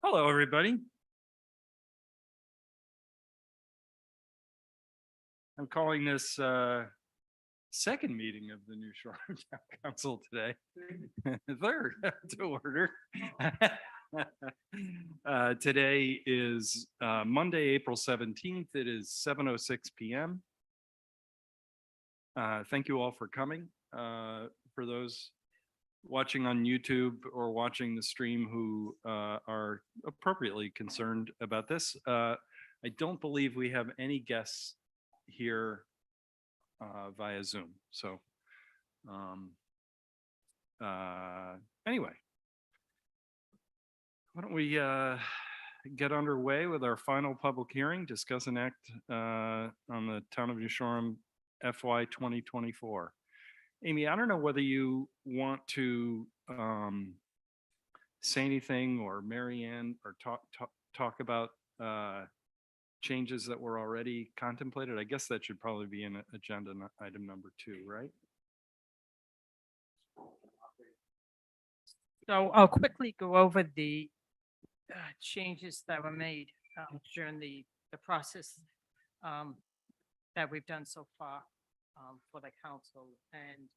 Hello, everybody. I'm calling this second meeting of the New Shore Town Council today. Third to order. Today is Monday, April 17th. It is 7:06 p.m. Thank you all for coming. For those watching on YouTube or watching the stream who are appropriately concerned about this, I don't believe we have any guests here via Zoom. So anyway, why don't we get underway with our final public hearing, discuss and act on the Town of New Shoreham FY 2024. Amy, I don't know whether you want to say anything, or Mary Ann, or talk about changes that were already contemplated. I guess that should probably be in agenda item number 2, right? So I'll quickly go over the changes that were made during the process that we've done so far for the council. And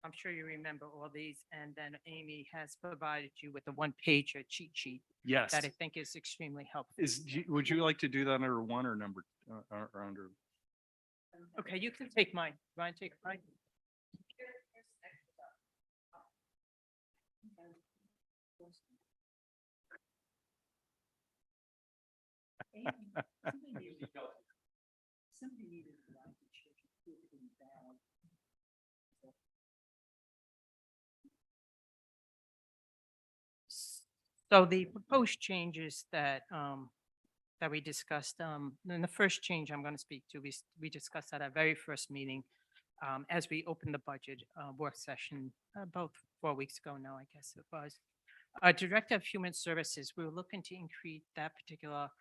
I'm sure you remember all these. And then Amy has provided you with a one-pager cheat sheet Yes. that I think is extremely helpful. Would you like to do that under 1 or number or under? Okay, you can take mine. Ryan, take mine. So the proposed changes that that we discussed, and the first change I'm going to speak to, we discussed at our very first meeting as we opened the budget work session about 4 weeks ago now, I guess it was. Director of Human Services, we were looking to increase that particular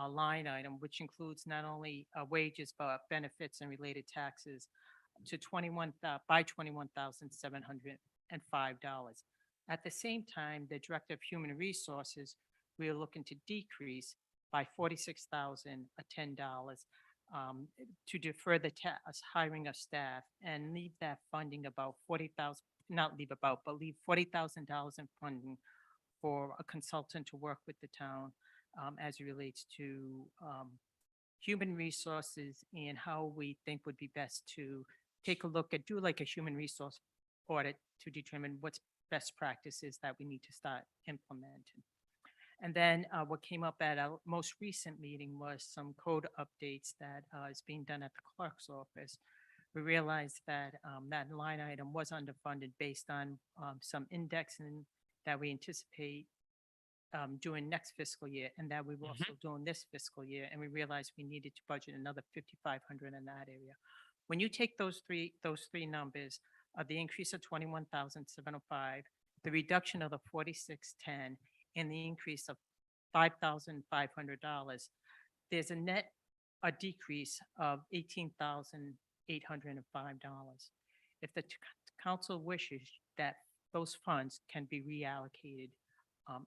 line item, which includes not only wages, but benefits and related taxes to $21,705. At the same time, the Director of Human Resources, we are looking to decrease by $46,010 to defer the hiring of staff and leave that funding about $40,000, not leave about, but leave $40,000 in funding for a consultant to work with the town as it relates to human resources and how we think would be best to take a look at, do like a human resource audit to determine what's best practices that we need to start implementing. And then what came up at our most recent meeting was some code updates that is being done at the clerk's office. We realized that that line item was underfunded based on some indexing that we anticipate doing next fiscal year, and that we were also doing this fiscal year. And we realized we needed to budget another $5,500 in that area. When you take those three numbers, the increase of $21,705, the reduction of the $46,10, and the increase of $5,500, there's a decrease of $18,805. If the council wishes, that those funds can be reallocated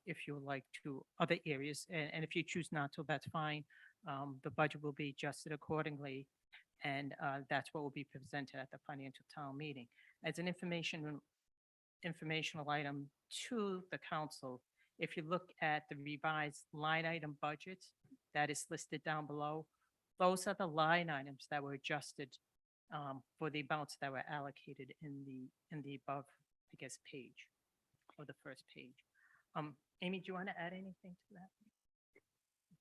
if you would like to other areas, and if you choose not to, that's fine. The budget will be adjusted accordingly, and that's what will be presented at the financial town meeting. As an informational item to the council, if you look at the revised line item budgets that is listed down below, those are the line items that were adjusted for the amounts that were allocated in the above, I guess, page, or the first page. Amy, do you want to add anything to that?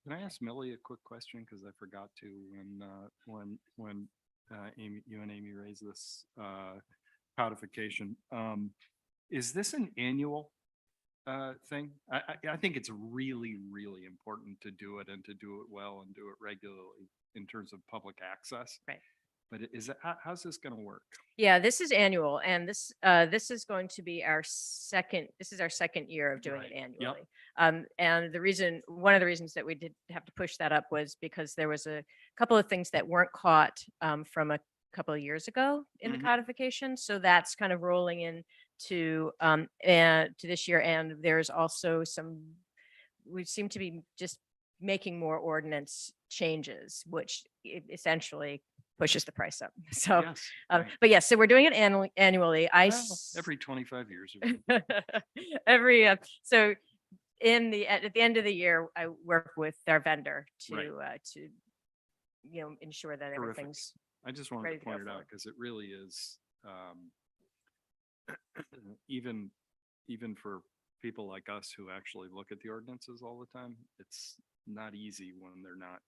Can I ask Millie a quick question? Because I forgot to when Amy, you and Amy raised this codification. Is this an annual thing? I think it's really, really important to do it, and to do it well, and do it regularly in terms of public access. Right. But is it, how's this going to work? Yeah, this is annual, and this is going to be our second year of doing it Right. annually. And one of the reasons that we did have to push that up was because there was a couple of things that weren't caught from a couple of years ago in the Mhm. codification. So that's kind of rolling in to this year. And there's also we seem to be just making more ordinance changes, which essentially pushes the price up. So, Yes, right. but yes, so we're doing it annually. Well, every 25 years. or so. every so at the end of the year, I work with our vendor Right. to ensure that Terrific. everything's I just wanted ready to to go point it out forward. because it really is, even, even for people like us who actually look at the ordinances all the time, it's not easy when they're not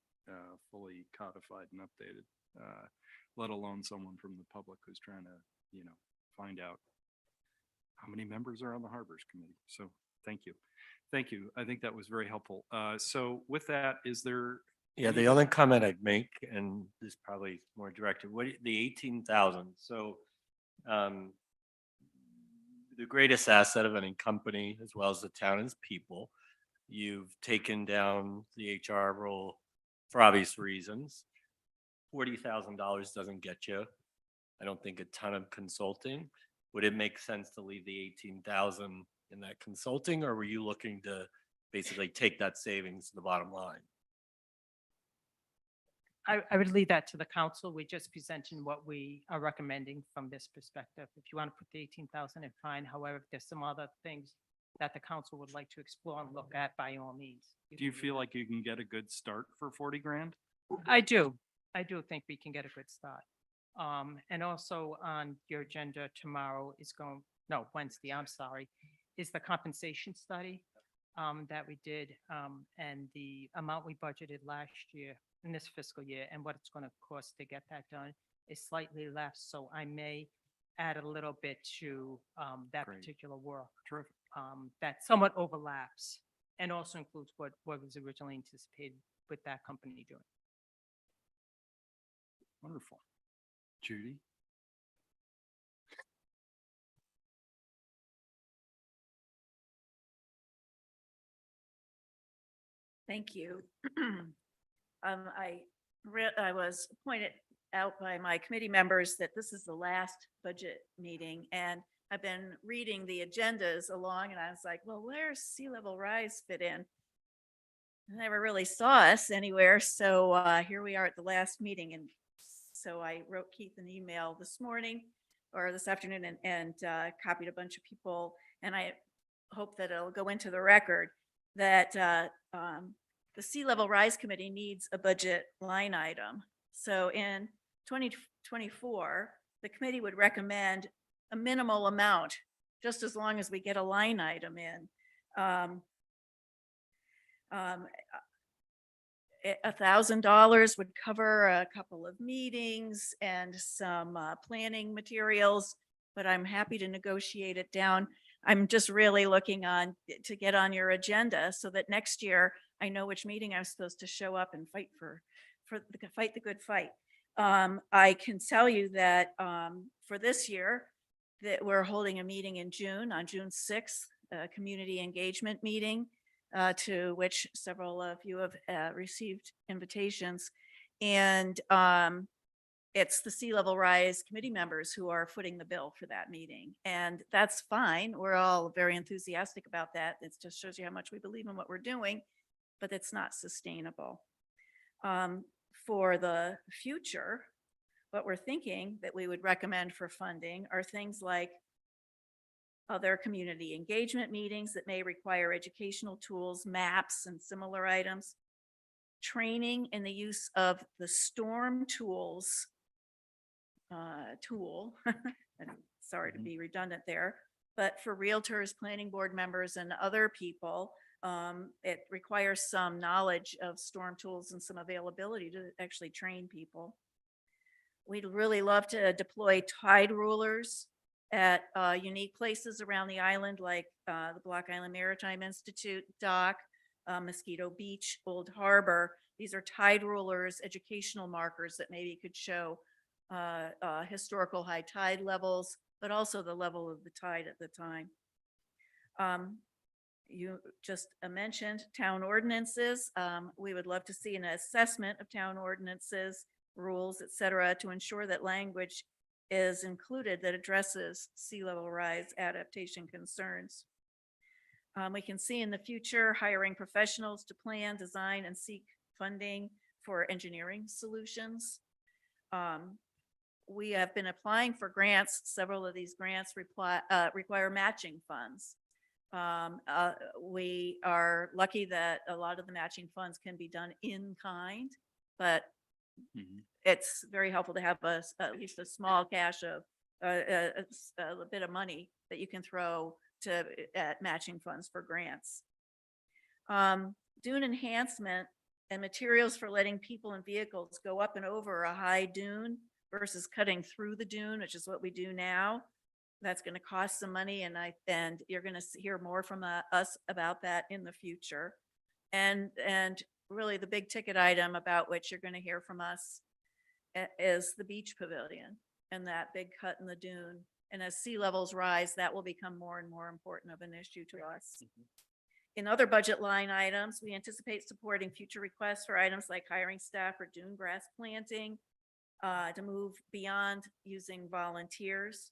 fully codified and updated, let alone someone from the public who's trying to, find out how many members are on the Harbors Committee. So thank you. Thank you. I think that was very helpful. So with that, is there? Yeah, any the only comment I'd make, and this is probably more directed, the 18,000, so the greatest asset of any company as well as the town is people. You've taken down the HR role for obvious reasons. $40,000 doesn't get you, I don't think, a ton of consulting. Would it make sense to leave the 18,000 in that consulting, or were you looking to basically take that savings to the bottom line? I would leave that to the council. We just presenting what we are recommending from this perspective. If you want to put the 18,000 in, fine. However, if there's some other things that the council would like to explore and look at, by all means. Do you can feel like you can get a good start for 40 grand? I do. I do think we can get a good start. And also on your agenda tomorrow Wednesday, I'm sorry, is the compensation study that we did and the amount we budgeted last year in this fiscal year and what it's going to cost to get that done is slightly less. So I may add a little bit to that Great. particular work Terrific. that somewhat overlaps and also includes what was originally anticipated with that company doing. Wonderful. Judy? Thank you. I was pointed out by my committee members that this is the last budget meeting, and I've been reading the agendas along, and I was like, well, where's sea level rise fit in? I never really saw us anywhere, so here we are at the last meeting, and so I wrote Keith an email this morning or this afternoon and copied a bunch of people, and I hope that it'll go into the record that the Sea Level Rise Committee needs a budget line item. So in 2024, the committee would recommend a minimal amount, just as long as we get a line item in. $1,000 would cover a couple of meetings and some planning materials, but I'm happy to negotiate it down. I'm just really looking to get on your agenda so that next year I know which meeting I'm supposed to show up and fight fight the good fight. I can tell you that for this year that we're holding a meeting in June, on June 6th, a community engagement meeting to which several of you have received invitations. And it's the Sea Level Rise committee members who are footing the bill for that meeting. And that's fine. We're all very enthusiastic about that. It just shows you how much we believe in what we're doing, but it's not sustainable. For the future, what we're thinking that we would recommend for funding are things like other community engagement meetings that may require educational tools, maps, and similar items, training in the use of the STORM tools tool. Sorry to be redundant there, but for realtors, planning board members, and other people, it requires some knowledge of STORM tools and some availability to actually train people. We'd really love to deploy tide rulers at unique places around the island, like the Block Island Maritime Institute, dock, Mosquito Beach, Old Harbor. These are tide rulers, educational markers that maybe could show historical high tide levels, but also the level of the tide at the time. You just mentioned town ordinances. We would love to see an assessment of town ordinances rules, et cetera, to ensure that language is included that addresses sea level rise adaptation concerns. We can see in the future hiring professionals to plan, design, and seek funding for engineering solutions. We have been applying for grants. Several of these grants require matching funds. We are lucky that a lot of the matching funds can be done in kind, but Mhm. it's very helpful to have at least a small cash of a bit of money that you can throw at matching funds for grants. Dune enhancement and materials for letting people and vehicles go up and over a high dune versus cutting through the dune, which is what we do now. That's going to cost some money, and you're going to hear more from us about that in the future. And really the big ticket item about which you're going to hear from us is the beach pavilion and that big cut in the dune. And as sea levels rise, that will become more and more important of an issue to us. In other budget line items, we anticipate supporting future requests for items like hiring staff for dune grass planting, to move beyond using volunteers.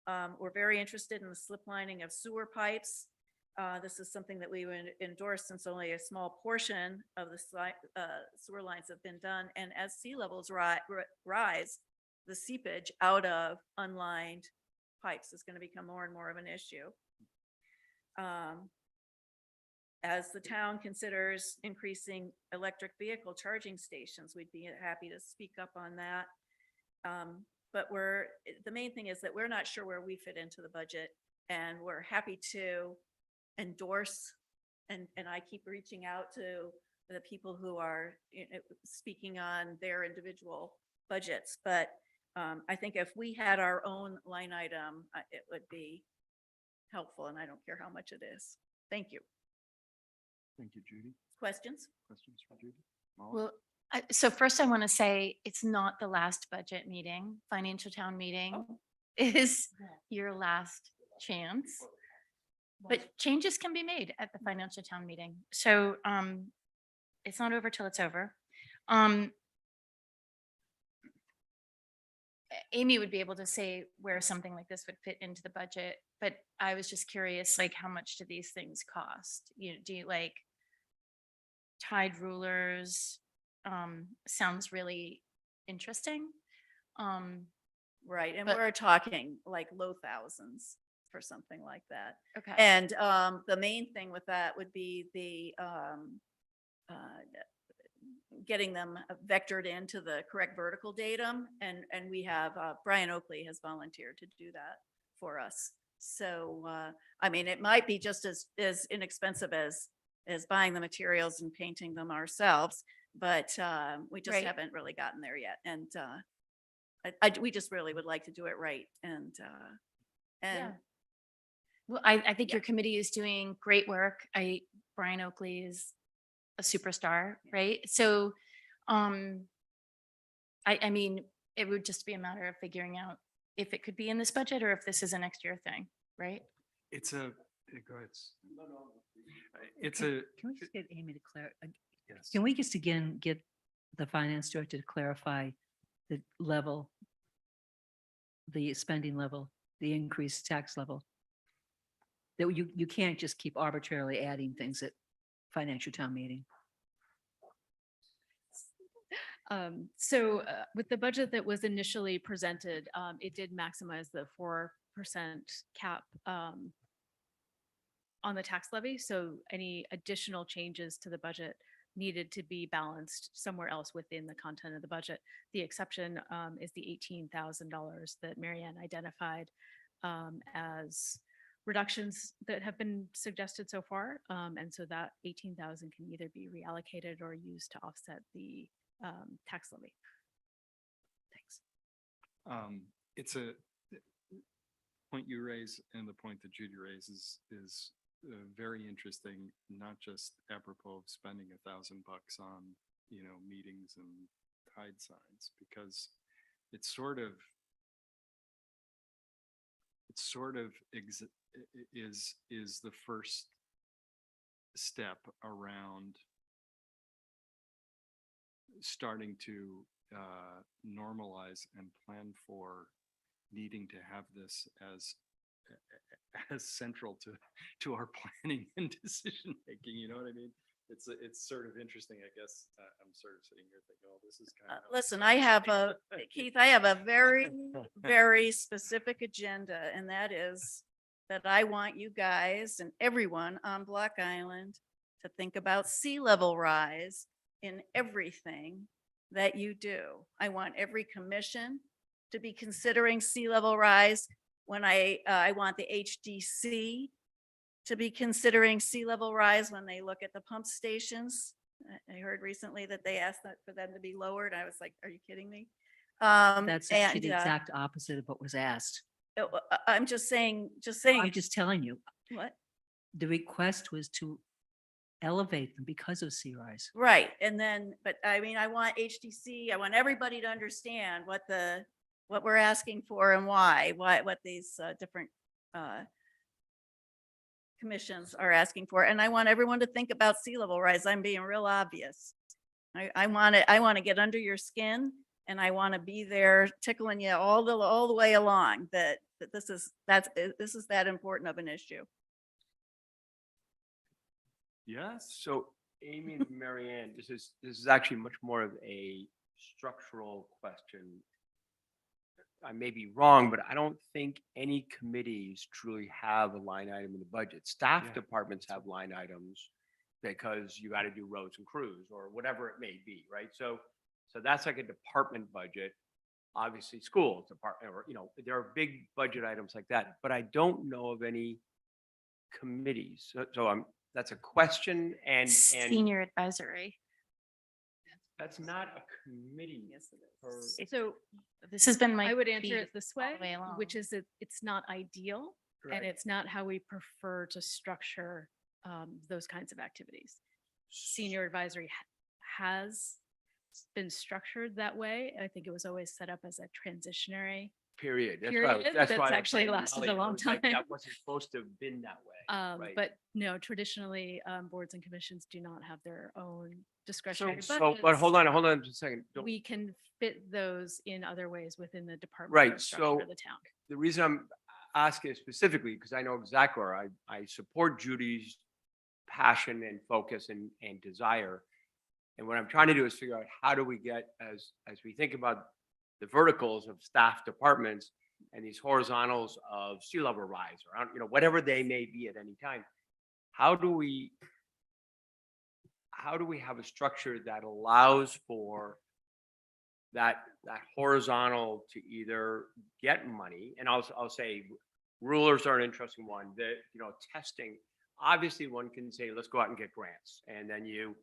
We're very interested in the slip lining of sewer pipes. This is something that we would endorse since only a small portion of the sewer lines have been done. And as sea levels rise, the seepage out of unlined pipes is going to become more and more of an issue. As the town considers increasing electric vehicle charging stations, we'd be happy to speak up on that. But the main thing is that we're not sure where we fit into the budget, and we're happy to endorse, and I keep reaching out to the people who are speaking on their individual budgets. But I think if we had our own line item, it would be helpful, and I don't care how much it is. Thank you. Thank you, Judy. Questions? Questions for Judy? Molly? Well, so first I want to say it's not the last budget meeting. Financial town meeting is your last chance. But changes can be made at the financial town meeting. So it's not over till it's over. Amy would be able to say where something like this would fit into the budget, but I was just curious, like, how much do these things cost? Do you like tide rulers? Sounds really interesting. Right, and But- we're talking like low thousands for something like that. Okay. And the main thing with that would be the getting them vectored into the correct vertical datum. And we have, Brian Oakley has volunteered to do that for us. So, I mean, it might be just as inexpensive as buying the materials and painting them ourselves, but we just Right. haven't really gotten there yet. And we just really would like to do it right. And Yeah. Well, I think Yeah. your committee is doing great work. Brian Oakley is a superstar, right? So, I mean, it would just be a matter of figuring out if it could be in this budget or if this is a next year thing, right? It's a, go ahead. It's a, Can we just get Amy to yes. can we just again get the finance director to clarify the level, the spending level, the increased tax level? That you can't just keep arbitrarily adding things at financial town meeting. With the budget that was initially presented, it did maximize the 4% cap on the tax levy. So any additional changes to the budget needed to be balanced somewhere else within the content of the budget. The exception is the $18,000 that Marianne identified as reductions that have been suggested so far. And so that 18,000 can either be reallocated or used to offset the tax levy. Thanks. It's a point you raise and the point that Judy raises is very interesting, not just apropos of spending $1,000 on, meetings and tide signs, because it's sort of is the first step around starting to normalize and plan for needing to have this as central to our planning and decision making, you know what I mean? It's sort of interesting, I guess. I'm sort of sitting here thinking, oh, this is kind of. Listen, I have Keith, I have a very, very specific agenda, and that is that I want you guys and everyone on Block Island to think about sea level rise in everything that you do. I want every commission to be considering sea level rise. When I want the HDC to be considering sea level rise when they look at the pump stations. I heard recently that they asked that for them to be lowered. I was like, are you kidding me? That's actually And, the exact opposite of what was asked. I'm just saying, I'm just telling you, what? the request was to elevate them because of sea rise. Right, and then, but I mean, I want HDC, I want everybody to understand what we're asking for and why, what these different commissions are asking for. And I want everyone to think about sea level rise. I'm being real obvious. I want to get under your skin, and I want to be there tickling you all the way along that this is that important of an issue. Yes. So Amy and Marianne, this is actually much more of a structural question. I may be wrong, but I don't think any committees truly have a line item in the budget. Staff Yeah. departments have line items because you got to do roads and crews or whatever it may be, right? So that's like a department budget. Obviously, school department, or, there are big budget items like that, but I don't know of any committees. So that's a question, and Senior advisory. that's not a committee. per- So This has been my. I would answer beef it this all way, the way along. which is that it's not ideal and Right. it's not how we prefer to structure those kinds of activities. Senior advisory has been structured that way. I think it was always set up as a transitionary. Period. Period. That's That's why I was actually saying, lasted a Molly, I long was like, time. That wasn't supposed to have been that way. Right. But no, traditionally, boards and commissions do not have their own discretionary So, budgets. but hold on just a second. Don't- We can fit those in other ways within the department. Right, structure so- of the town. The reason I'm asking specifically, because I know exactly where I support Judy's passion and focus and desire. And what I'm trying to do is figure out how do we get, as we think about the verticals of staff departments and these horizontals of sea level rise, or, whatever they may be at any time, how do we have a structure that allows for that horizontal to either get money, and I'll say rulers are an interesting one, that, testing, obviously one can say, let's go out and get grants, and then you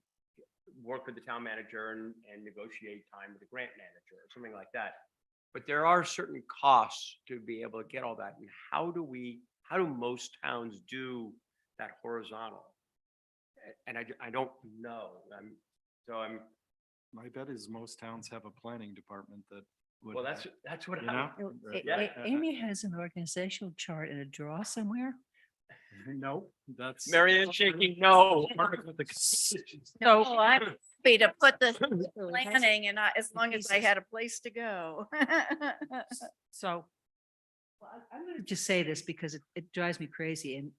work with the town manager and negotiate time with the grant manager or something like that. But there are certain costs to be able to get all that. And how do most towns do that horizontal? And I don't know. My bet is most towns have a planning department that would. Well, that's what You I. know? Yeah. Amy has an organizational chart in a drawer somewhere. No, that's. Marianne shaking no. So I'm happy to put the planning, and as long as I had a place to go. So I'm going to just say this because it drives me crazy. And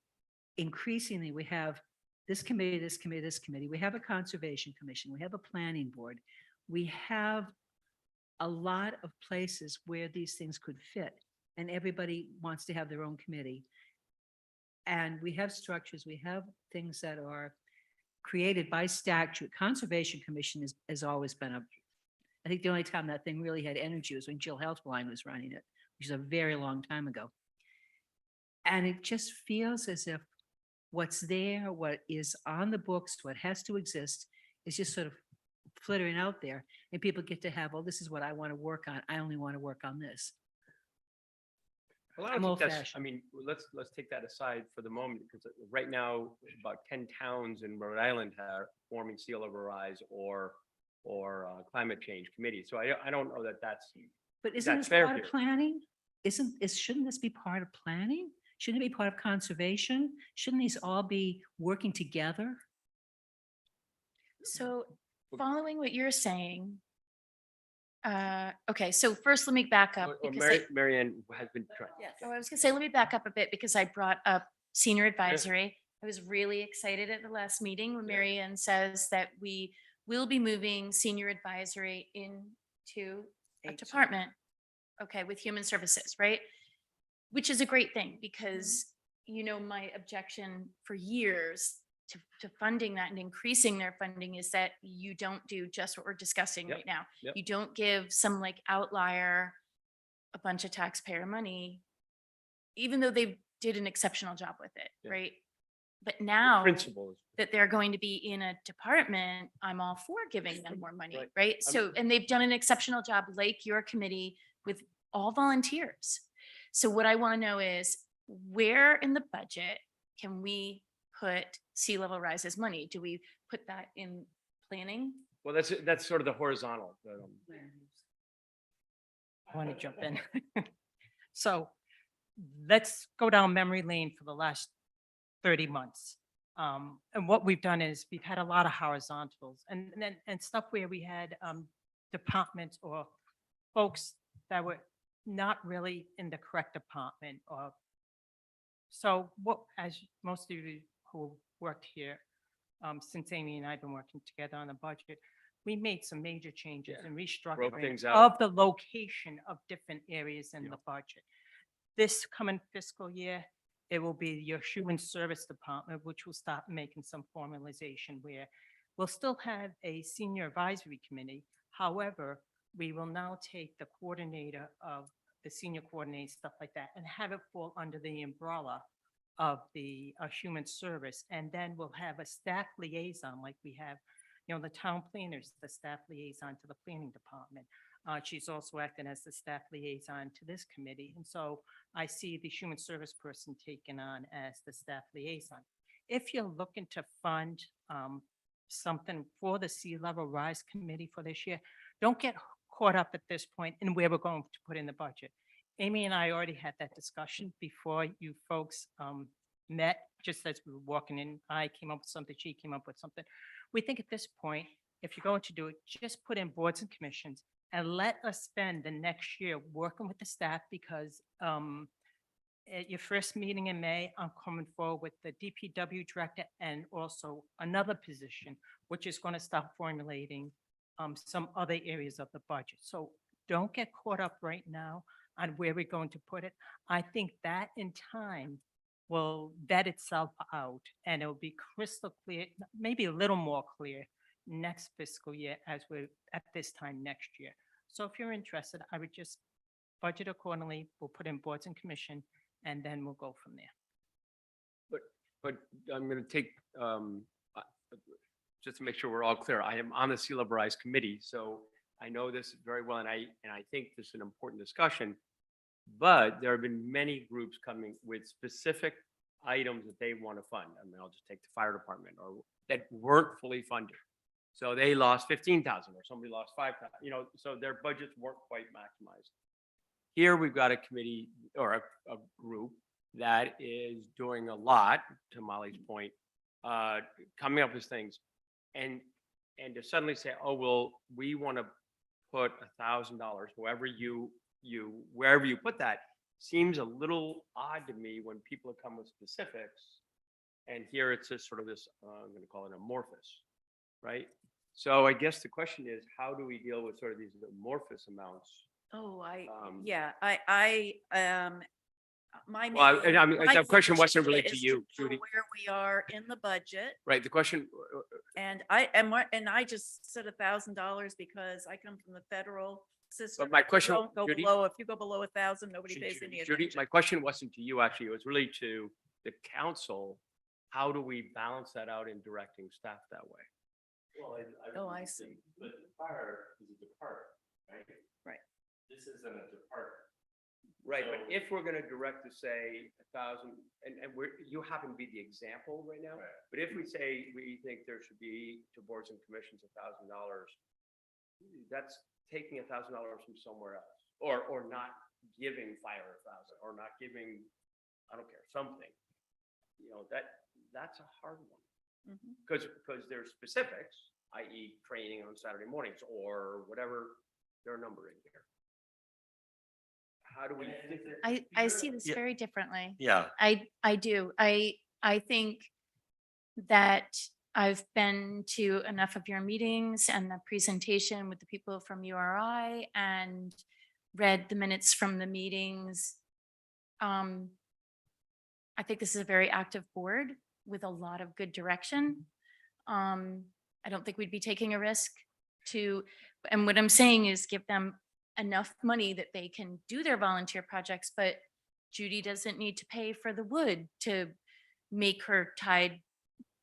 increasingly, we have this committee, this committee, this committee. We have a conservation commission. We have a planning board. We have a lot of places where these things could fit, and everybody wants to have their own committee. And we have structures, we have things that are created by statute. Conservation Commission has always been I think the only time that thing really had energy was when Jill Helpline was running it, which is a very long time ago. And it just feels as if what's there, what is on the books, what has to exist is just sort of flittering out there. And people get to have, oh, this is what I want to work on. I only want to work on this. Well, I'm old-fashioned. Let's take that aside for the moment, because right now, about 10 towns in Rhode Island are forming sea level rise or climate change committees. So I don't know that that's. But Is isn't that this fair part of here? planning? Shouldn't this be part of planning? Shouldn't it be part of conservation? Shouldn't these all be working together? So following what you're saying, Okay, so first let me back up. Or because I- Mary Ann has been trying. Yes. Oh, I was gonna say, let me back up a bit because I brought up senior advisory. I was really excited at the last meeting when Mary Ann says that we will be moving senior advisory into a department. Okay, with human services, right? Which is a great thing because, you know, my objection for years to funding that and increasing their funding is that you don't do just what we're discussing Yep, right now. yep. You don't give some like outlier a bunch of taxpayer money, even though they did an exceptional job with it, Yeah. right? But The now Principle is. that they're going to be in a department, I'm all for giving them more money, Right. right? So, and they've done an exceptional job, like your committee, with all volunteers. So what I want to know is where in the budget can we put sea-level rises money? Do we put that in planning? Well, that's sort of the horizontal. I want to jump in. So let's go down memory lane for the last 30 months. And what we've done is we've had a lot of horizontals and stuff where we had departments or folks that were not really in the correct department or so what, as most of you who worked here, since Amy and I have been working together on the budget, we made some major changes Yeah. and Broke restructuring things out. of the location of different areas in Yeah. the budget. This coming fiscal year, it will be your human service department, which will start making some formalization where we'll still have a senior advisory committee. However, we will now take the coordinator of the senior coordinator, stuff like that, and have it fall under the umbrella of the human service. And then we'll have a staff liaison like we have, you know, the town planners, the staff liaison to the planning department. She's also acting as the staff liaison to this committee. And so I see the human service person taken on as the staff liaison. If you're looking to fund something for the Sea Level Rise Committee for this year, don't get caught up at this point in where we're going to put in the budget. Amy and I already had that discussion before you folks met, just as we were walking in. I came up with something, she came up with something. We think at this point, if you're going to do it, just put in boards and commissions and let us spend the next year working with the staff because at your first meeting in May, I'm coming forward with the DPW director and also another position, which is going to start formulating some other areas of the budget. So don't get caught up right now on where we're going to put it. I think that in time will vet itself out and it'll be crystal clear, maybe a little more clear next fiscal year as we're at this time next year. So if you're interested, I would just budget accordingly. We'll put in boards and commission and then we'll go from there. But I'm going to take, just to make sure we're all clear, I am on the Sea Level Rise Committee, so I know this very well, and I think this is an important discussion. But there have been many groups coming with specific items that they want to fund. I mean, I'll just take the fire department or that weren't fully funded. So they lost 15,000 or somebody lost 5,000, you know, so their budgets weren't quite maximized. Here we've got a committee or a group that is doing a lot, to Molly's point, coming up with things. And to suddenly say, oh, well, we want to put $1,000, wherever you put that, seems a little odd to me when people come with specifics. And here it's just sort of this, I'm going to call it amorphous, right? So I guess the question is, how do we deal with sort of these amorphous amounts? Oh, Um, yeah, my. Well, and I mean, my the question wasn't goal really to is you, know Judy. Where we are in the budget. Right, the question, And I just said $1,000 because I come from the federal system. my You question, don't go Judy- below, if you go below 1,000, nobody pays any Judy, attention. my question wasn't to you, actually, it was really to the council. How do we balance that out in directing staff that way? Oh, I see. But fire is a department, right? Right. This isn't a department. Right, but So- if we're gonna direct to say 1,000, and you happen to be the example right now. Right. But if we say we think there should be to boards and commissions $1,000, that's taking $1,000 from somewhere else, or not giving fire 1,000, or not giving, I don't care, something. You know, that's a hard one. Mhm. Because there's specifics, i.e. training on Saturday mornings or whatever their number in here. How do we? think- I see this Yeah. very differently. Yeah, I do. I think that I've been to enough of your meetings and the presentation with the people from URI and read the minutes from the meetings. I think this is a very active board with a lot of good direction. I don't think we'd be taking a risk to, and what I'm saying is give them enough money that they can do their volunteer projects, but Judy doesn't need to pay for the wood to make her tide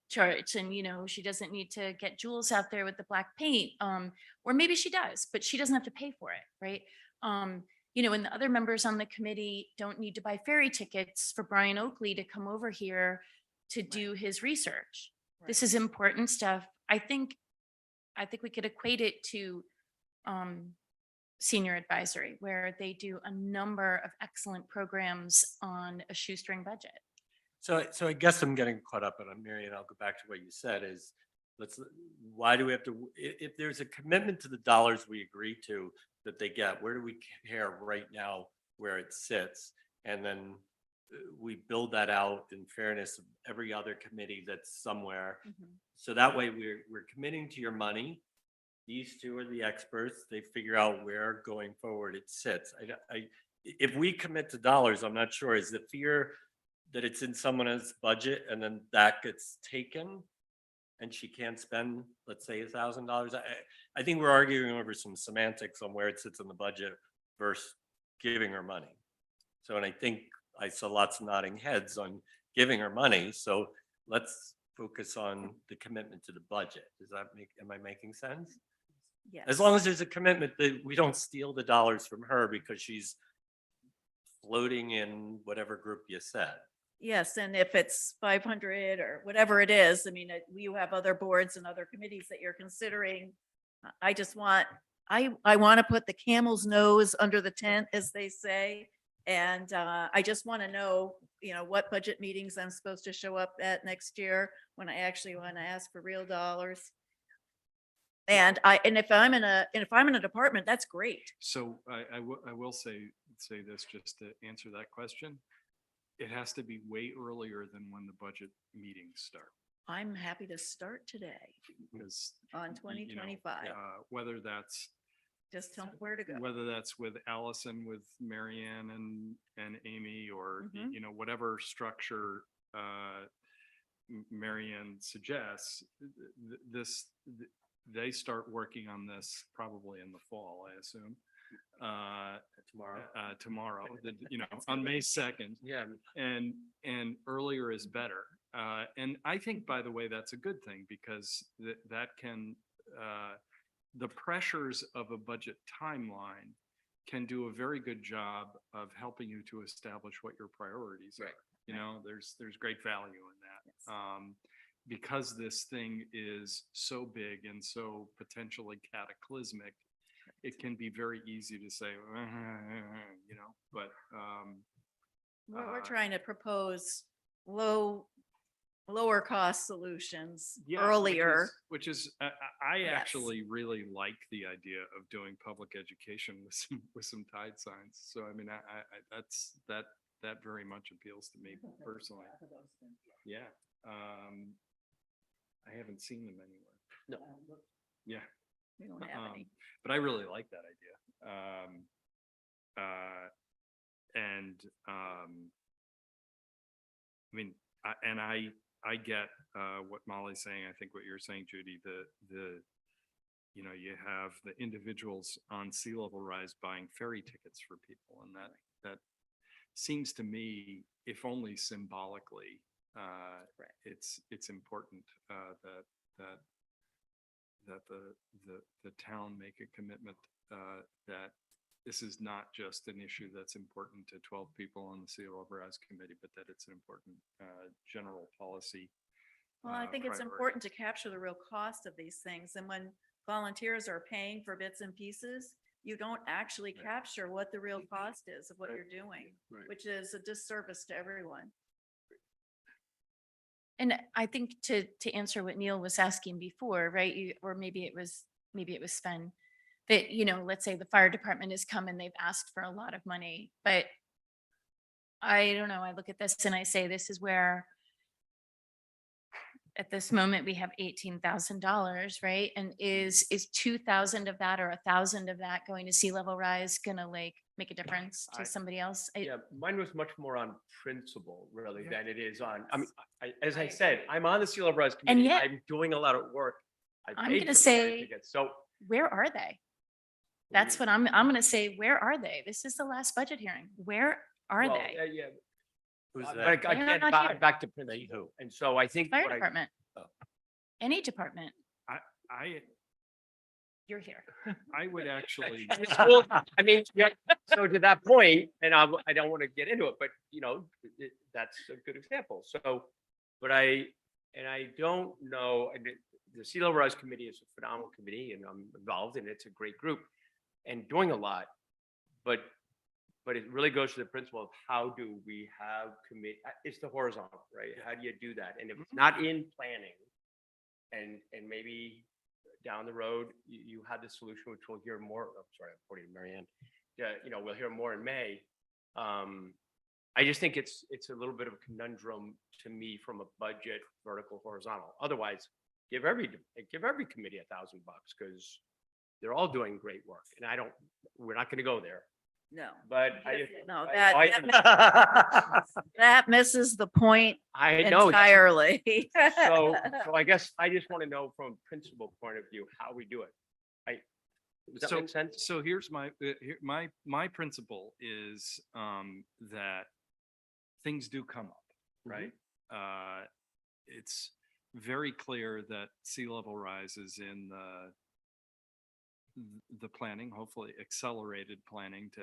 charts, and she doesn't need to get Jules out there with the black paint. Or maybe she does, but she doesn't have to pay for it, right? And the other members on the committee don't need to buy ferry tickets for Brian Oakley to come over here to do his research. This is important stuff. I think we could equate it to senior advisory, where they do a number of excellent programs on a shoestring budget. so I guess I'm getting caught up, and Mary, and I'll go back to what you said is, why do we have to, if there's a commitment to the dollars we agree to that they get, where do we care right now where it sits? And then we build that out in fairness of every other committee that's somewhere. So that way we're committing to your money. These two are the experts. They figure out where going forward it sits. If we commit to dollars, I'm not sure, is the fear that it's in someone else's budget and then that gets taken and she can't spend, let's say, $1,000? I think we're arguing over some semantics on where it sits in the budget versus giving her money. So, and I think I saw lots of nodding heads on giving her money. So let's focus on the commitment to the budget. Am I making sense? Yes. As long as there's a commitment that we don't steal the dollars from her because she's floating in whatever group you said. Yes, and if it's 500 or whatever it is, I mean, you have other boards and other committees that you're considering. I just want, I want to put the camel's nose under the tent, as they say. And I just want to know, what budget meetings I'm supposed to show up at next year when I actually want to ask for real dollars. And if I'm in a department, that's great. So I will say this just to answer that question. It has to be way earlier than when the budget meetings start. I'm happy to start today Because on y- 2025. whether that's Just tell me where to go. whether that's with Allison, with Marianne and Amy, or Mhm. whatever structure Marianne suggests, they start working on this probably in the fall, I assume. Tomorrow, on May 2nd. Yeah, And earlier is better. And I think, by the way, that's a good thing, because that can, the pressures of a budget timeline can do a very good job of helping you to establish what your priorities are. There's great value in that. Because this thing is so big and so potentially cataclysmic, it can be very easy to say, but We're trying to propose lower cost solutions yeah, earlier. which is I Yes. actually really like the idea of doing public education with some tide signs. So I mean, that very much appeals to me personally. Yeah. I haven't seen them anywhere. No. Yeah. We don't have any. But I really like that idea. I mean, I get what Molly's saying. I think what you're saying, Judy, you have the individuals on sea level rise buying ferry tickets for people, and that seems to me, if only symbolically, it's important that the town make a commitment that this is not just an issue that's important to 12 people on the Sea Level Rise Committee, but that it's an important general policy. Well, I think it's priority. important to capture the real cost of these things. And when volunteers are paying for bits and pieces, you don't actually capture what the real cost is of what you're doing, Right. which is a disservice to everyone. And I think to answer what Neil was asking before, right? Or maybe it was Sven. that, you know, let's say the fire department has come and they've asked for a lot of money, but I don't know, I look at this and I say, this is where at this moment we have $18,000, right? And is 2,000 of that or 1,000 of that going to sea level rise gonna like make a difference I- to somebody else? Yeah, mine was much more on principle really than it is on, I mean, as I said, I'm on the Sea Level Rise Committee. yet- I'm doing a lot of work. I I'm paid gonna for the flight say- tickets, so. Where are they? That's what I'm gonna say, where are they? This is the last budget hearing. Where are well, they? Yeah. Who's But that? again, not back, here. back to principle. And so I think Fire what I, department. Oh. Any department, You're here. I would actually, And the school, I mean, yeah, so to that point, and I don't want to get into it, but you know, that's a good example. So, but I don't know, the Sea Level Rise Committee is a phenomenal committee and I'm involved and it's a great group and doing a lot. But it really goes to the principle of how do we have it's the horizontal, right? How do you do that? And if it's not in planning and maybe down the road, you had the solution, which we'll hear more. I'm sorry, I'm pointing to Marianne. Yeah, you know, we'll hear more in May. I just think it's a little bit of a conundrum to me from a budget vertical horizontal. Otherwise, give every committee $1,000 because they're all doing great work. And we're not going to go there. No, But no, I that misses the point know. entirely. So I guess I just want to know from a principal point of view, how we do it. Does that make sense? so here's my principle is, that things do come up, right? It's very clear that sea level rise is in the planning, hopefully accelerated planning to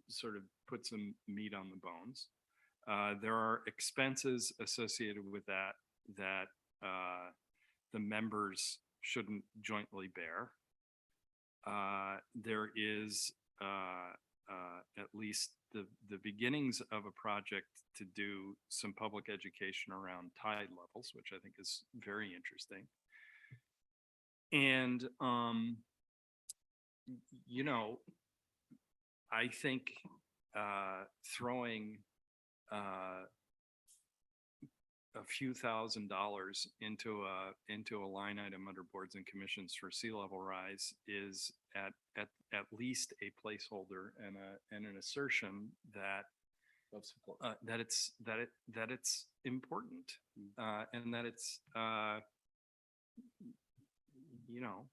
sort of put some meat on the bones. There are expenses associated with that the members shouldn't jointly bear. There is at least the beginnings of a project to do some public education around tide levels, which I think is very interesting. And you know, I think throwing a few $1,000s into a line item under boards and commissions for sea level rise is at least a placeholder and an assertion that it's important, and that it's you know,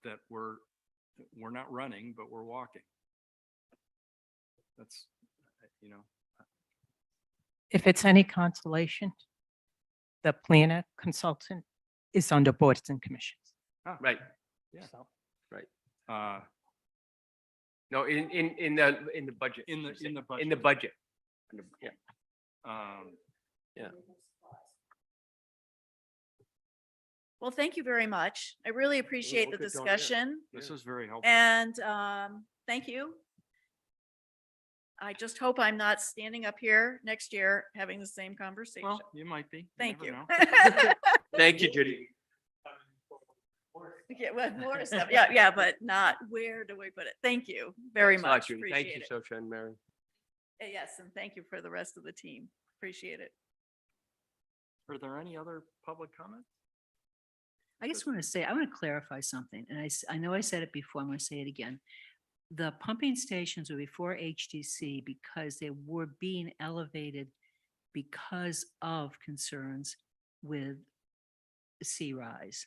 that we're not running, but we're walking. That's, you know. If it's any consolation, the planner consultant is under boards and commissions. Right. Yeah. So Uh, No, in the budget. in the In the budget. budget. Yeah. Yeah. Well, thank you very much. I really appreciate the good going here. discussion This was very helpful. and thank you. I just hope I'm not standing up here next year having the same conversation. Well, you might be. Thank never you. know. Thank you, Judy. Yeah, well, more stuff. Yeah, but not where do we put it? Thank you very Thanks a lot, much. Judy. Thank Appreciate you, it. Sosha and Mary. Yes, and thank you for the rest of the team. Appreciate it. Are there any other public comments? I just want to say, I want to clarify something, and I know I said it before, I'm going to say it again. The pumping stations were before HDC because they were being elevated because of concerns with sea rise.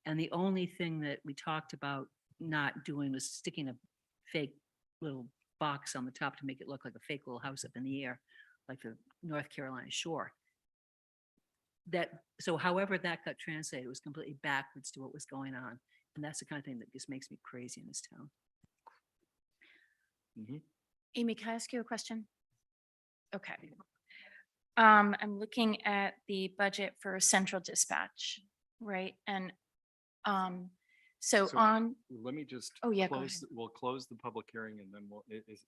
And the only thing that we talked about not doing was sticking a fake little box on the top to make it look like a fake little house up in the air, like the North Carolina shore. So however that got translated, it was completely backwards to what was going on. And that's the kind of thing that just makes me crazy in this town. Amy, can I ask you a question? Okay. I'm looking at the budget for central dispatch, right? And so So- on, Let me just. Oh, yeah, go We'll close the public hearing and then is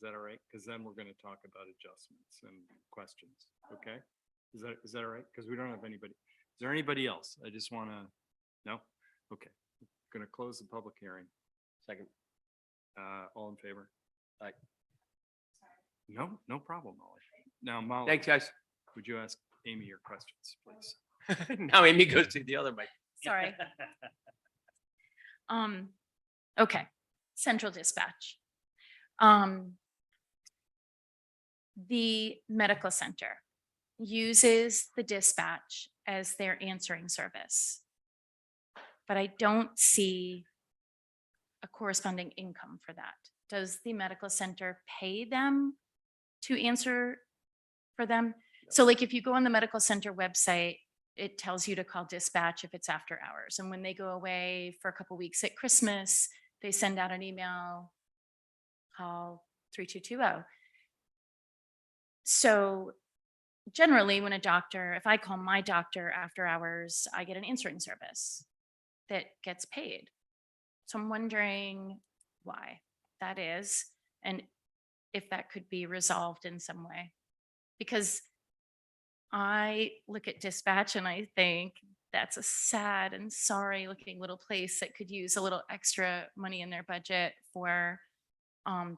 that all right? Because then we're going to talk about adjustments and questions. Okay? Is that all right? Because we don't have anybody. Is there anybody else? I just want to, no? Okay. Going to close the public hearing. Second. All in favor? Aye. No, no problem, Molly. Now, Molly. Thanks, guys. Would you ask Amy your questions, please? Now Amy goes to the other mic. Sorry. Okay, central dispatch. The medical center uses the dispatch as their answering service. But I don't see a corresponding income for that. Does the medical center pay them to answer for them? So like if you go on the medical center website, it tells you to call dispatch if it's after hours. And when they go away for a couple weeks at Christmas, they send out an email, call 3220. So generally when if I call my doctor after hours, I get an answering service that gets paid. So I'm wondering why that is and if that could be resolved in some way. Because I look at dispatch and I think that's a sad and sorry looking little place that could use a little extra money in their budget for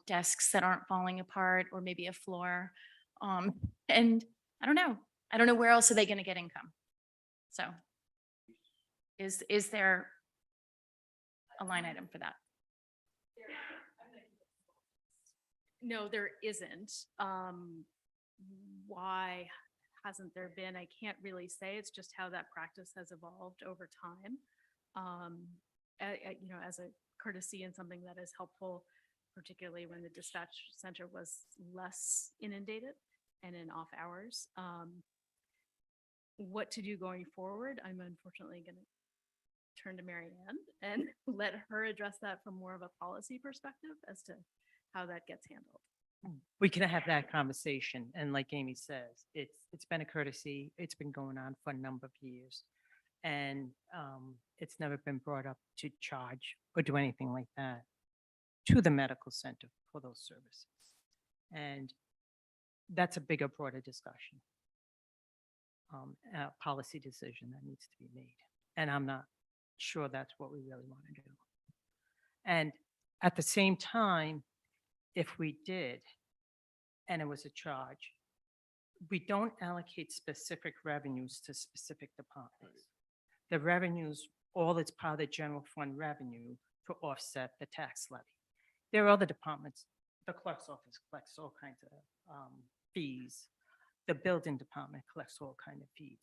desks that aren't falling apart or maybe a floor. And I don't know where else are they going to get income? So is there a line item for that? No, there isn't. Why hasn't there been? I can't really say. It's just how that practice has evolved over time. You know, as a courtesy and something that is helpful, particularly when the dispatch center was less inundated and in off hours. What to do going forward? I'm unfortunately going to turn to Mary Ann and let her address that from more of a policy perspective as to how that gets handled. We can have that conversation. And like Amy says, it's been a courtesy. It's been going on for a number of years. And it's never been brought up to charge or do anything like that to the medical center for those services. And that's a bigger, broader discussion. A policy decision that needs to be made. And I'm not sure that's what we really want to do. And at the same time, if we did, and it was a charge, we don't allocate specific revenues to specific departments. The revenues, all that's part of the general fund revenue to offset the tax levy. There are other departments, the clerk's office collects all kinds of fees. The building department collects all kinds of fees.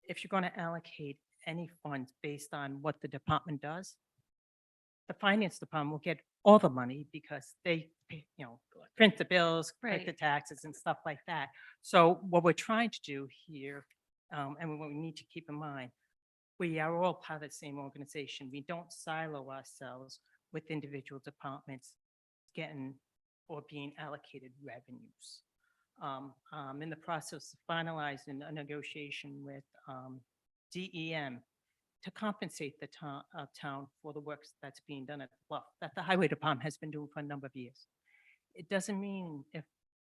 If you're going to allocate any funds based on what the department does, the finance department will get all the money because they, print the bills, collect the Right. taxes and stuff like that. So what we're trying to do here, and what we need to keep in mind, we are all part of the same organization. We don't silo ourselves with individual departments getting or being allocated revenues. I'm in the process of finalizing a negotiation with DEM to compensate the town for the work that's being done at the bluff, that the highway department has been doing for a number of years. It doesn't mean if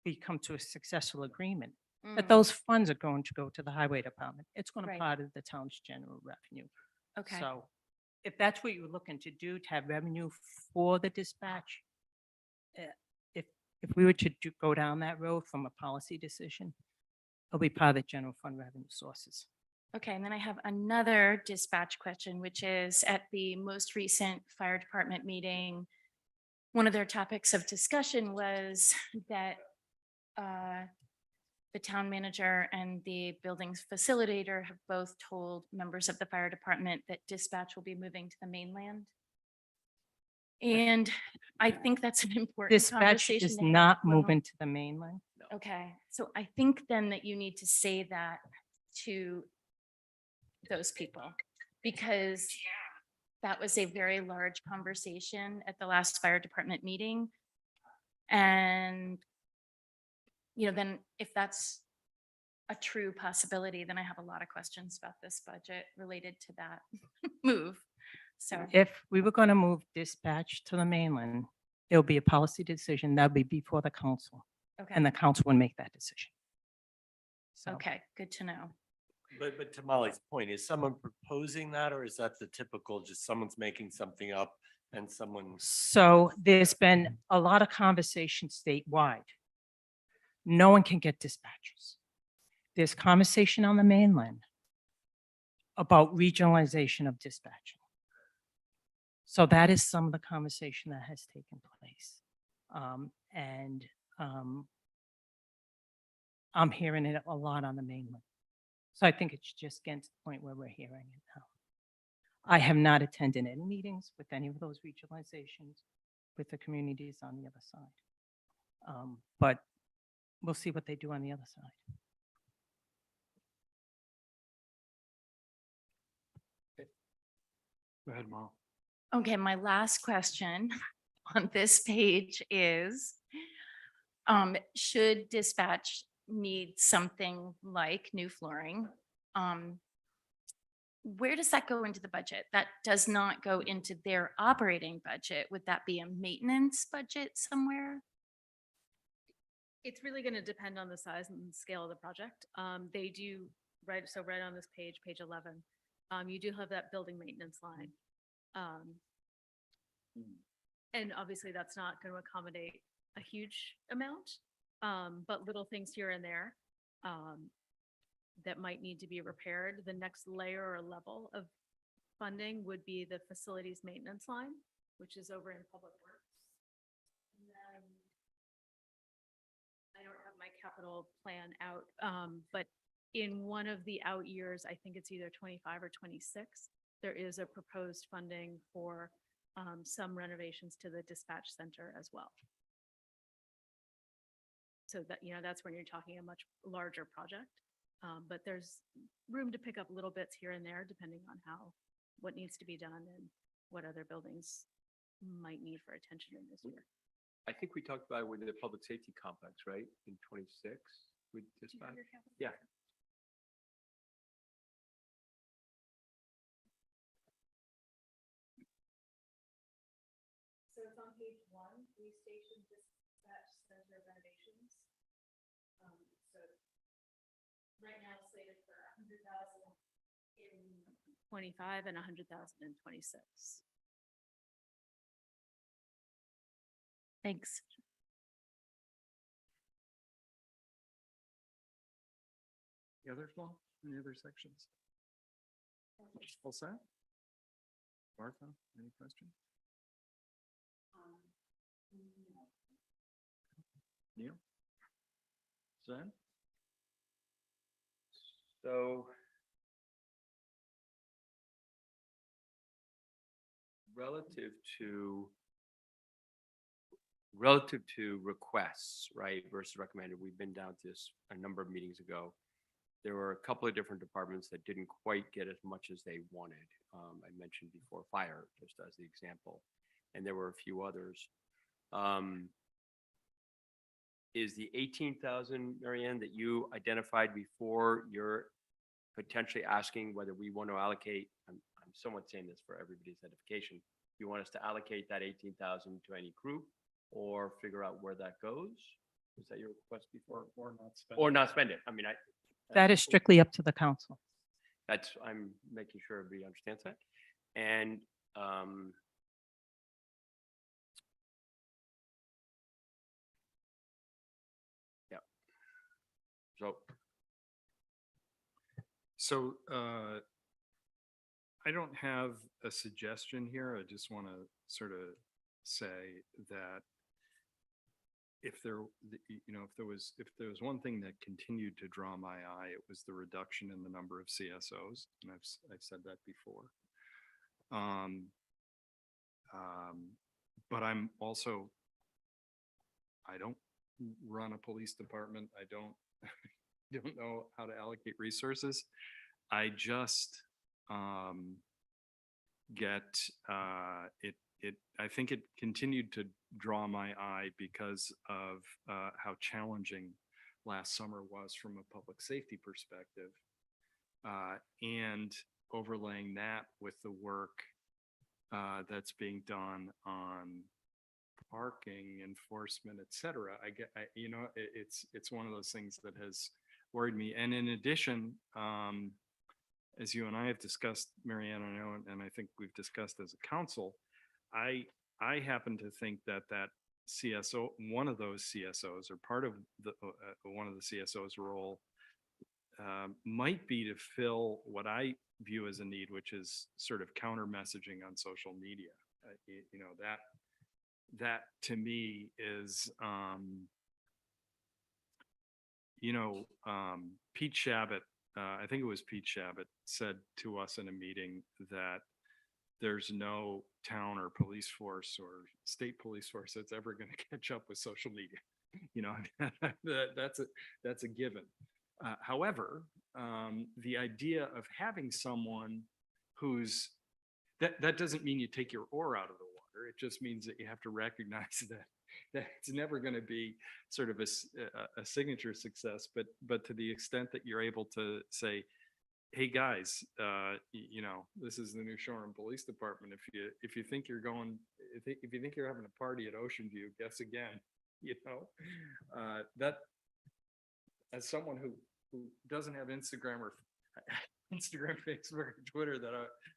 we come to a successful agreement, that those funds are going to go to the highway department. It's going to be Right. part of the town's general revenue. Okay. So if that's what you're looking to do, to have revenue for the dispatch, if we were to go down that road from a policy decision, it'll be part of the general fund revenue sources. Okay, and then I have another dispatch question, which is at the most recent fire department meeting, one of their topics of discussion was that the town manager and the buildings facilitator have both told members of the fire department that dispatch will be moving to the mainland. And I think that's an important Dispatch conversation. is to have not with them. moving to the mainland. Okay, so I think then that you need to say that to those people, because that was a very large conversation at the last fire department meeting. And, then if that's a true possibility, then I have a lot of questions about this budget related to that move. So, If we were going to move dispatch to the mainland, it'll be a policy decision that'll be before the council, okay, and the council would make that decision. So okay, good to know. But to Molly's point, is someone proposing that, or is that the typical, just someone's making something up And someone, So there's been a lot of conversation statewide. No one can get dispatchers. There's conversation on the mainland about regionalization of dispatching. So that is some of the conversation that has taken place. And I'm hearing it a lot on the mainland. So I think it's just getting to the point where we're hearing it now. I have not attended any meetings with any of those regionalizations with the communities on the other side. But we'll see what they do on the other side. Go ahead, Mal. Okay, my last question on this page is, should dispatch need something like new flooring? Where does that go into the budget? That does not go into their operating budget. Would that be a maintenance budget somewhere? It's really going to depend on the size and scale of the project. They do, right, so right on this page, page 11, you do have that building maintenance line. And obviously that's not going to accommodate a huge amount, but little things here and there that might need to be repaired. The next layer or level of funding would be the facilities maintenance line, which is over in Public Works. And then I don't have my capital plan out, but in one of the out years, I think it's either 25 or 26, there is a proposed funding for some renovations to the dispatch center as well. So that, that's when you're talking a much larger project. But there's room to pick up little bits here and there, depending on what needs to be done and what other buildings might need for attention in this year. I think we talked about it with the public safety complex, right? In 26 with dispatch. Yeah. So it's on page 1, police station dispatch center renovations. So right now it's slated for 100,000 in 25 and 100,000 in 26. Thanks. Any others, Mal? Any other sections? All set? Martha, any questions? Neil? Zen? So relative to requests, right, versus recommended, we've been down to this a number of meetings ago. There were a couple of different departments that didn't quite get as much as they wanted. I mentioned before fire, just as the example, and there were a few others. Is the 18,000, Marianne, that you identified before, you're potentially asking whether we want to allocate, I'm somewhat saying this for everybody's edification, you want us to allocate that 18,000 to any group or figure out where that goes? Is that your request before? Or not spend? Or not spend it? I mean, That is strictly up to the council. I'm making sure everybody understands that. And yeah. So I don't have a suggestion here. I just want to sort of say that if there was one thing that continued to draw my eye, it was the reduction in the number of CSOs, and I've said that before. But I'm also, I don't run a police department. I don't know how to allocate resources. I just get it. I think it continued to draw my eye because of how challenging last summer was from a public safety perspective, and overlaying that with the work that's being done on parking enforcement, et cetera. It's one of those things that has worried me. And in addition, as you and I have discussed, Marianne, I know, and I think we've discussed as a council, I happen to think that that CSO, one of those CSOs or part of the, one of the CSO's role might be to fill what I view as a need, which is sort of counter messaging on social media. You know, that to me is, Pete Shabbat, I think it was Pete Shabbat said to us in a meeting that there's no town or police force or state police force that's ever going to catch up with social media. You know, that's a given. However, the idea of having someone who's that doesn't mean you take your oar out of the water. It just means that you have to recognize that it's never going to be sort of a signature success, but to the extent that you're able to say, hey guys, this is the new Shoreham Police Department. If you think you're going, if you think you're having a party at Ocean View, guess again. That as someone who doesn't have Instagram or Instagram, Facebook, or Twitter,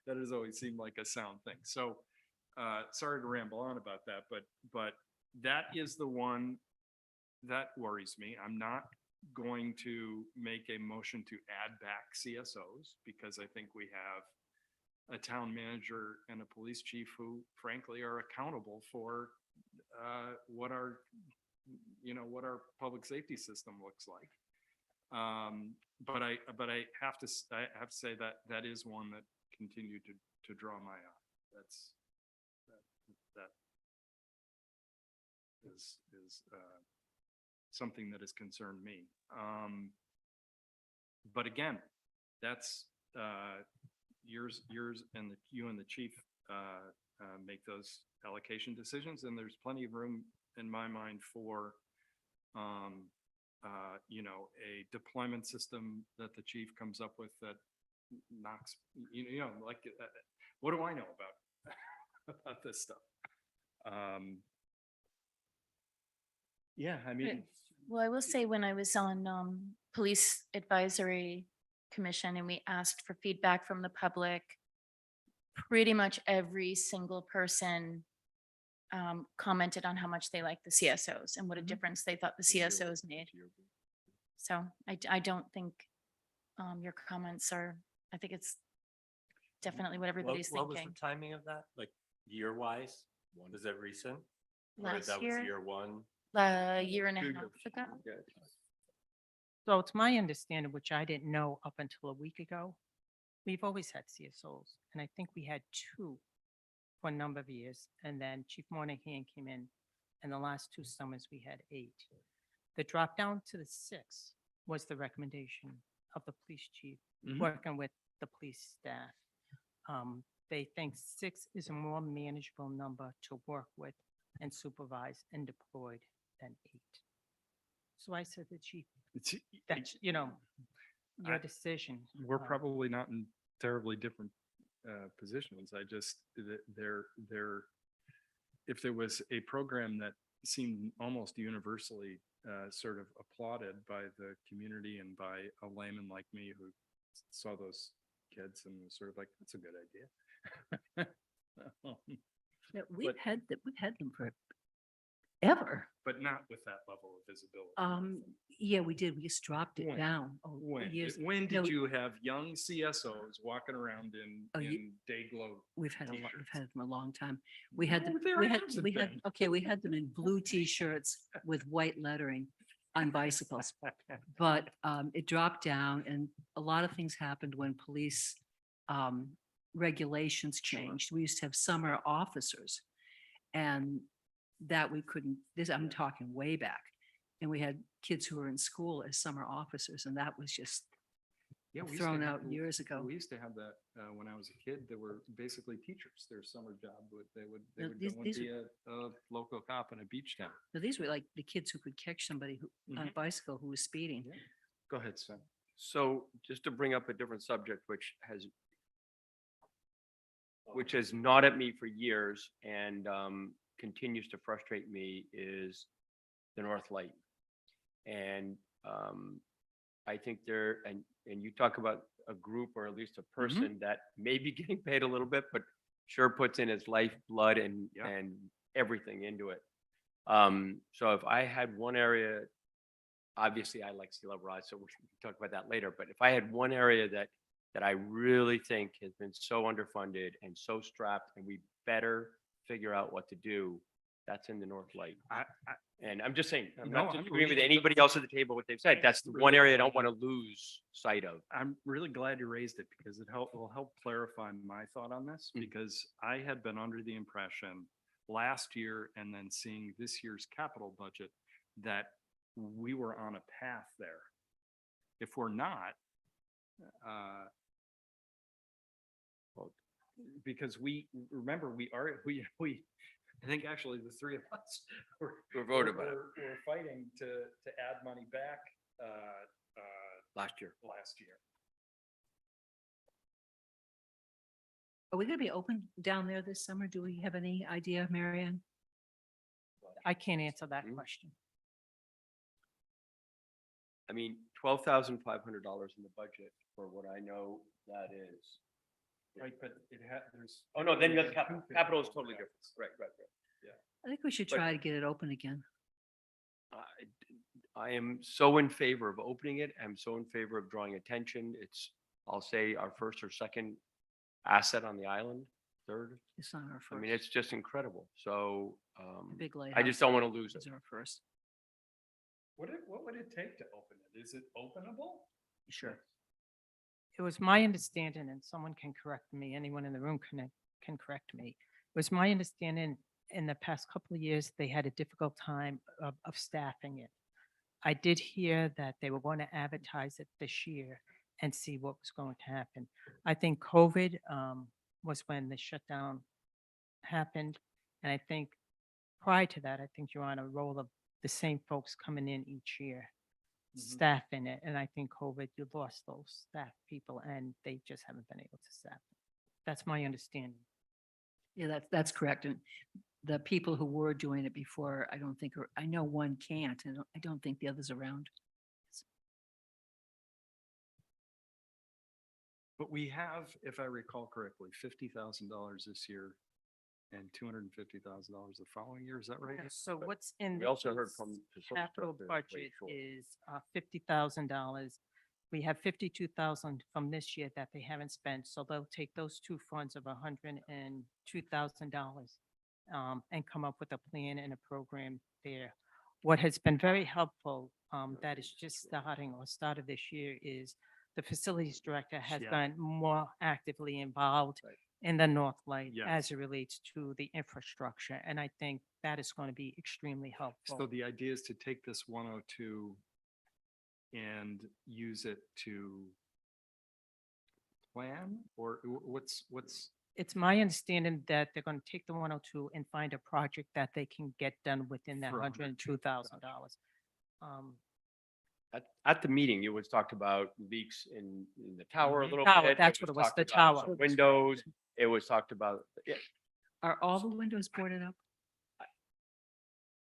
that has always seemed like a sound thing. So sorry to ramble on about that, but that is the one that worries me. I'm not going to make a motion to add back CSOs because I think we have a town manager and a police chief who frankly are accountable for what our public safety system looks like. But I have to say that is one that continued to draw my eye. That is something that has concerned me. But again, that's yours and you and the chief make those allocation decisions, and there's plenty of room in my mind for a deployment system that the chief comes up with that knocks, what do I know about this stuff? Yeah, I mean, Well, I will say when I was on Police Advisory Commission and we asked for feedback from the public, pretty much every single person commented on how much they liked the CSOs and what a difference they thought the CSOs made. So I don't think your comments are, I think it's definitely what everybody's What was thinking. the timing of that? Like year wise? Was it recent? Or Last that was year? year one? A year and a 2 half years. ago. So it's my understanding, which I didn't know up until a week ago, we've always had CSOs, and I think we had 2 for a number of years, and then Chief Moynihan came in, and the last 2 summers we had 8. The drop down to the 6 was the recommendation of the police chief, Mhm. working with the police staff. They think 6 is a more manageable number to work with and supervise and deployed than 8. So I said to the chief, that's, your I- decision. we're probably not in terribly different positions. I just, if there was a program that seemed almost universally sort of applauded by the community and by a layman like me who saw those kids and was sort of like, that's a good idea. Yeah, But- we've had them forever. But not with that level of visibility. Yeah, we did. We just dropped it When? down. Years. When No, did you have young CSOs walking around in Oh, day glow? We've had we've t-shirts? had them a long time. We had, No, them- there we had, hasn't we had, been. okay, we had them in blue T-shirts with white lettering on bicycles. But it dropped down and a lot of things happened when police regulations changed. We used to have summer officers. And that we couldn't, I'm talking way back. And we had kids who were in school as summer officers and that was just Yeah, we used to thrown have- out years ago. We used to have that when I was a kid. They were basically teachers. Their summer job they would No, go these- and these be a local cop in a beach town. So these were like the kids who could catch somebody who on a Mhm. bicycle who was speeding. Yeah. Go ahead, Sven. So just to bring up a different subject, which has gnawed at me for years and continues to frustrate me is the North Light. And I think and you talk about a group or at least a person that may be getting paid a little bit, but sure puts in his lifeblood and, Yeah. and everything into it. So if I had one area, obviously I like sea level rise, so we can talk about that later, but if I had one area that I really think has been so underfunded and so strapped, and we better figure out what to do, that's in the North Light. And I'm just saying, I'm No, not I'm disagreeing with really- anybody else at the table, what they've said. That's the one area I don't want to lose sight of. I'm really glad you raised it because will help clarify my thought on this Mm. because I had been under the impression last year and then seeing this year's capital budget that we were on a path there. If we're not, well, because remember, I think actually the three of us We voted about it. We're fighting to add money back, Last year. last year. Are we gonna be open down there this summer? Do we have any idea, Marianne? I can't answer that Mm. question. I mean, $12,500 in the budget for what I know that is. Right, but there's. Oh, no, then you got there's capital. two Capital is fifty-four totally different. caps. Right. I think we should But- try to get it open again. I am so in favor of opening it. I'm so in favor of drawing attention. It's, I'll say, our first or second asset on the island, third. It's not our I first. mean, it's just incredible. So, The big I just don't want to lose it. Is our first. What would it take to open it? Is it openable? Sure. It was my understanding, and someone can correct me, anyone in the room can correct me. It was my understanding in the past couple of years, they had a difficult time of staffing it. I did hear that they were going to advertise it this year and see what was going to happen. I think COVID was when the shutdown happened. And I think prior to that, I think you're on a roll of the same folks coming in each year, staffing it. And I think COVID, you lost those staff people and they just haven't been able to staff it. That's my understanding. Yeah, that's correct. And the people who were doing it before, I don't think, I know one can't, and I don't think the other's around. But we have, if I recall correctly, $50,000 this year and $250,000 the following year. Is that right? So what's in? We also heard this from the social Capital structure budget rate is $50,000. We have 52,000 from this year that they haven't spent, so they'll take those two funds of $102,000 and come up with a plan and a program there. What has been very helpful, that is just starting or started this year is the facilities director has Yeah. been more actively involved Right. in the North Light Yes. as it relates to the infrastructure. And I think that is going to be extremely helpful. So the idea is to take this 102 and use it to plan or what's, It's my understanding that they're going to take the 102 and find a project that they can get done within that For $102,000. At the meeting, it was talked about leaks in the tower a Mhm. little Tower, bit. that's what it was, talked the about tower. some Windows, it was talked about, yeah, Are all the windows boarded up?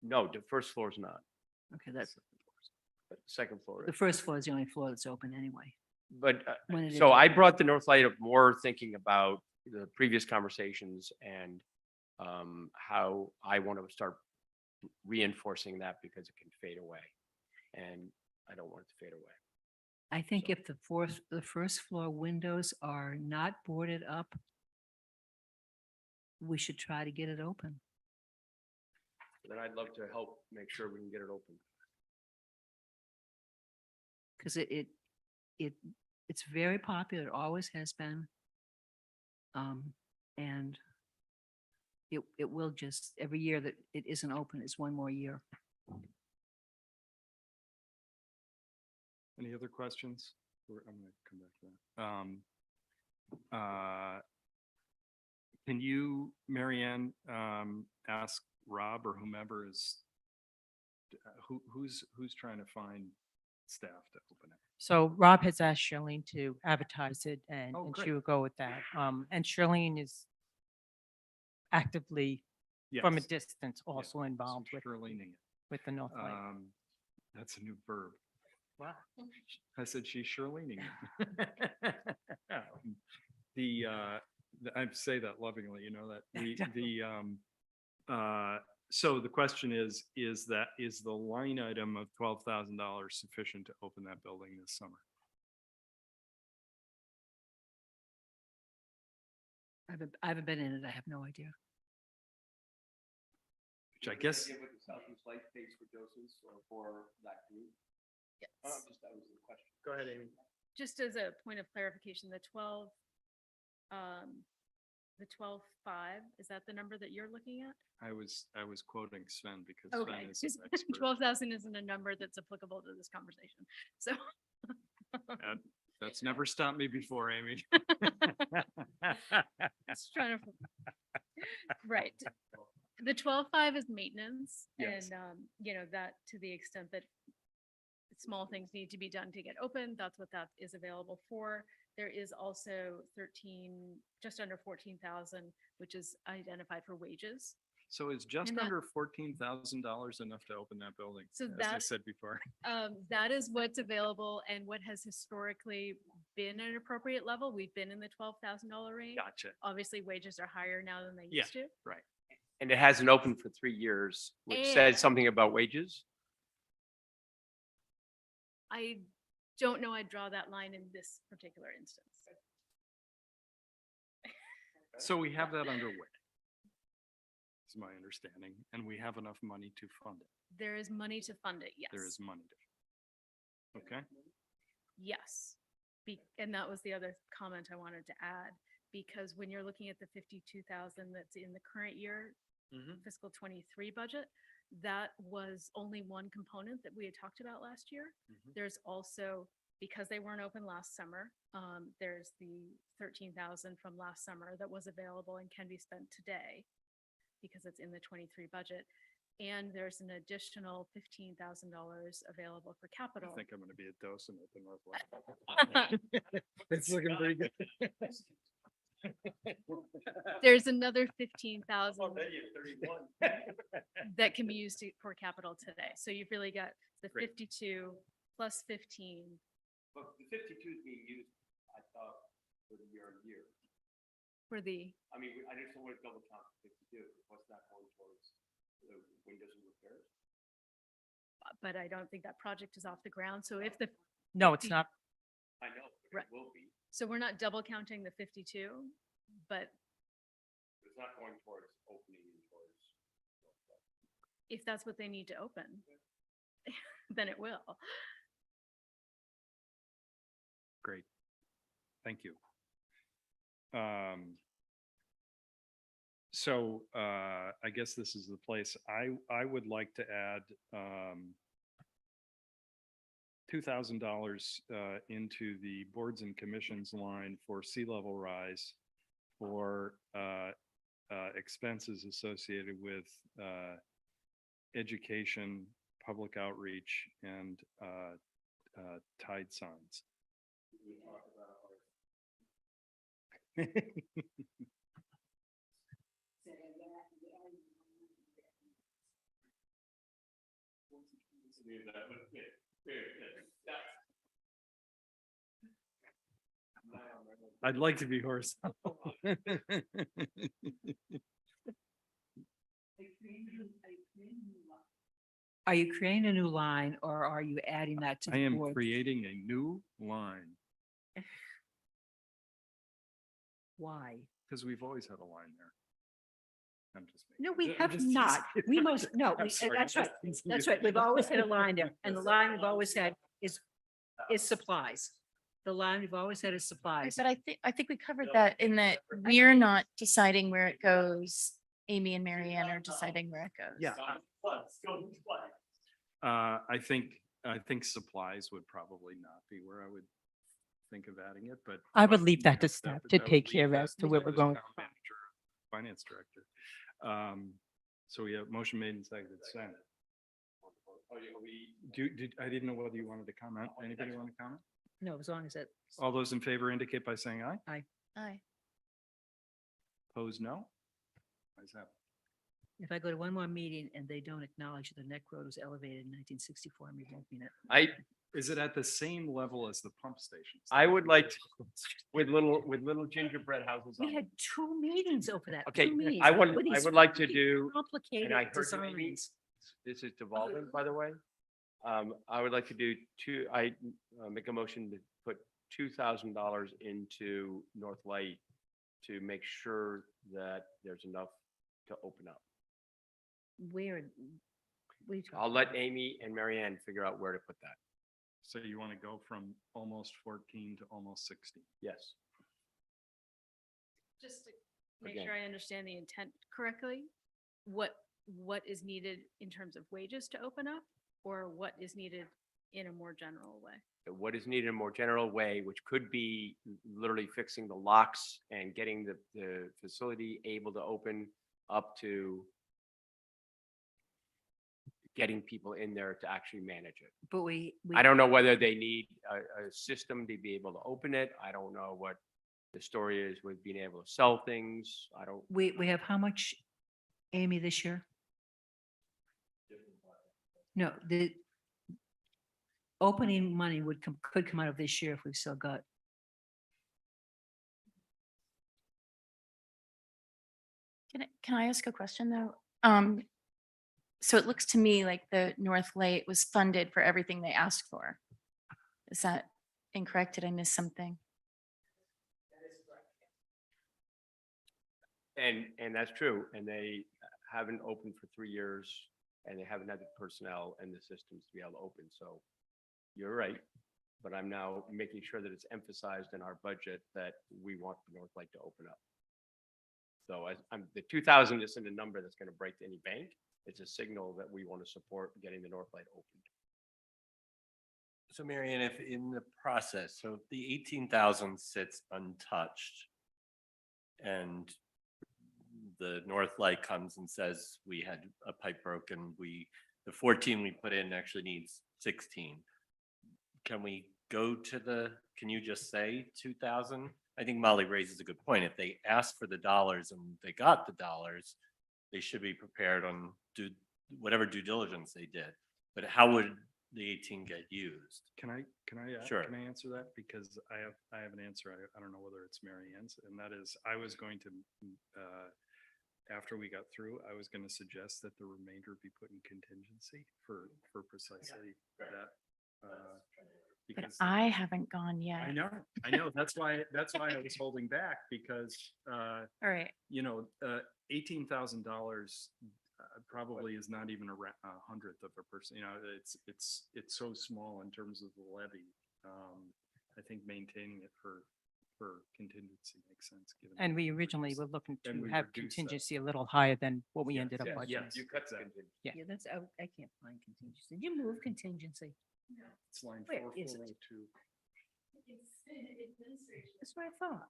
no, the first floor is not, Okay, that's, but the second floor the is. first floor is the only floor that's open anyway. But, When it is so I open. brought the North Light up more thinking about the previous conversations and how I want to start reinforcing that because it can fade away. And I don't want it to fade away. I think So- if the first floor windows are not boarded up, we should try to get it open. Then I'd love to help make sure we can get it open. Because it's very popular, it always has been. And it will just, every year that it isn't open is one more year. any other questions? I'm going to come back to that. Can you, Marianne, ask Rob or whomever is, who's trying to find staff to open it? So Rob has asked Charlene to advertise it and Oh, and great. she would go with that. And Charlene is actively from a Yes. distance also involved with Shirley. the North Light. That's a new verb. Wow. I said she's Shirley. I say that lovingly, you know, that so the question is the line item of $12,000 sufficient to open that building this summer? I haven't been in it. I have no idea. Which I guess, What the Southeast Light pays for doses or for that group? Yes. That was the question. go ahead, Amy. Just as a point of clarification, the 12.5, is that the number that you're looking at? I was quoting Sven because Okay, Sven is just an expert. 12,000 isn't a number that's applicable to this conversation. So That's never stopped me before, Amy. just trying to, right. The 12.5 is maintenance Yes. and, that to the extent that small things need to be done to get open, that's what that is available for. There is also just under 14,000, which is identified for wages. So is just And that- under $14,000 enough to open that building? So As I that- said before. That is what's available and what has historically been an appropriate level. We've been in the $12,000 range. Gotcha. Obviously, wages are higher now than they Yeah. used to. Right. And it hasn't opened for 3 years, which And- says something about wages. I don't know I'd draw that line in this particular instance. So we have that underway. Is my understanding, and we have enough money to fund it. There is money to fund it, yes. There is money to. Okay, Yes. And that was the other comment I wanted to add, because when you're looking at the 52,000 that's in the current year, fiscal 23 budget, that was only one component that we had talked about last year. Mhm. There's also, because they weren't open last summer, there's the 13,000 from last summer that was available and can be spent today because it's in the 23 budget. And there's an additional $15,000 available for I capital. think I'm gonna be a docent at the Northwest. It's looking pretty good. There's another 15,000 that can be used for capital today. So you've really got the Great. 52 plus 15. But the 52 is being used, I thought, for the year. For the, I mean, I just don't want to double count 52. What's that going towards the windows and repairs? but I don't think that project is off the ground. So if the, No, it's not. I know, but Right. it will be. so we're not double counting the 52, but It's not going towards opening and towards. if that's what they need to open, then it will. Great. Thank you. So I guess this is the place. I would like to add $2,000 into the boards and commissions line for sea level rise for expenses associated with education, public outreach, and tide signs. I'd like to be horizontal. Are you creating a new line or are you adding that to I the am board? creating a new line Why? because we've always had a line there. I'm just. No, making- we I'm have just not. teasing. We most, no, I'm we- sorry, that's I'm right. just teasing That's you. right. We've always had a line there. And the line we've always had is supplies. The line we've always had is supplies. But I think we covered that in that we're not deciding where it goes. Amy and Marianne are deciding where it goes. Yeah. I think supplies would probably not be where I would think of adding it, but. I would but, leave you that to know, staff would- to I would take leave care that as to where to we're the going. town manager, Finance director. So we have motion made and seconded. Sven. I didn't know whether you wanted to comment. Anybody want to comment? No, as long as it. All those in favor indicate by saying aye. Aye. Opposed, no? Ayes have it. If I go to one more meeting and they don't acknowledge that the neck road was elevated in 1964, I'm revoking it. Is it at the same level as the pump stations? I would like to, with little gingerbread houses on We them. had 2 meetings over that. Okay, 2 meetings I with would these like to fucking do, Complicated and I heard you, Amy, designs. this is devolving, by the way. I would like to do make a motion to put $2,000 into North Light to make sure that there's enough to open up. Where? What are you I'll talking let about? Amy and Marianne figure out where to put that. So you want to go from almost 14 to almost 16? Yes. Just to make Again. sure I understand the intent correctly, what is needed in terms of wages to open up, or what is needed in a more general way? What is needed in a more general way, which could be literally fixing the locks and getting the facility able to open up to getting people in there to actually manage it. But we. I don't know whether they need a system to be able to open it. I don't know what the story is with being able to sell things. I don't. We have how much, Amy, this year? No, the opening money could come out of this year if we've still got. Can I ask a question though? So it looks to me like the North Light was funded for everything they asked for. Is that incorrect? Did I miss something? And that's true. And they haven't opened for 3 years and they haven't had the personnel and the systems to be able to open. So you're right. But I'm now making sure that it's emphasized in our budget that we want the North Light to open up. So the 2,000 isn't a number that's going to break any bank. It's a signal that we want to support getting the North Light opened. So Marianne, if in the process, so if the 18,000 sits untouched and the North Light comes and says we had a pipe broken, the 14 we put in actually needs 16. Can we go to can you just say 2,000? I think Molly raises a good point. If they asked for the dollars and they got the dollars, they should be prepared on whatever due diligence they did. But how would the 18 get used? Can I Sure. Can I answer that? Because I have an answer. I don't know whether it's Mary Ann's, and that is, I was going to, after we got through, I was going to suggest that the remainder be put in contingency for precisely that. But Because I haven't gone yet. I know. That's why I was holding back because, All right. $18,000 probably is not even a 100th of a person. It's so small in terms of the levy. I think maintaining it for contingency makes sense. Given And we originally were looking And to we have reduced that. contingency a little higher than what we Yes, ended up yes, budgeting. yes. You cut that. Yeah. Yeah, that's, I can't find contingency. Did you move contingency? It's line Where is it? 4402. That's what I thought.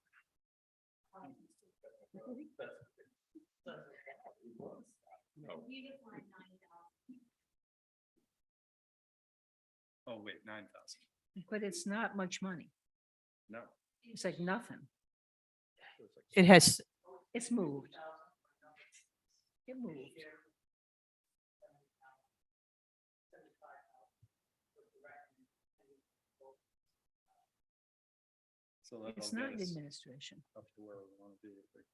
Oh, wait, 9,000. But it's not much money. No. It's like nothing. It has, It's moved. It moved. So that'll It's not get us administration. up to where we want to be. I think.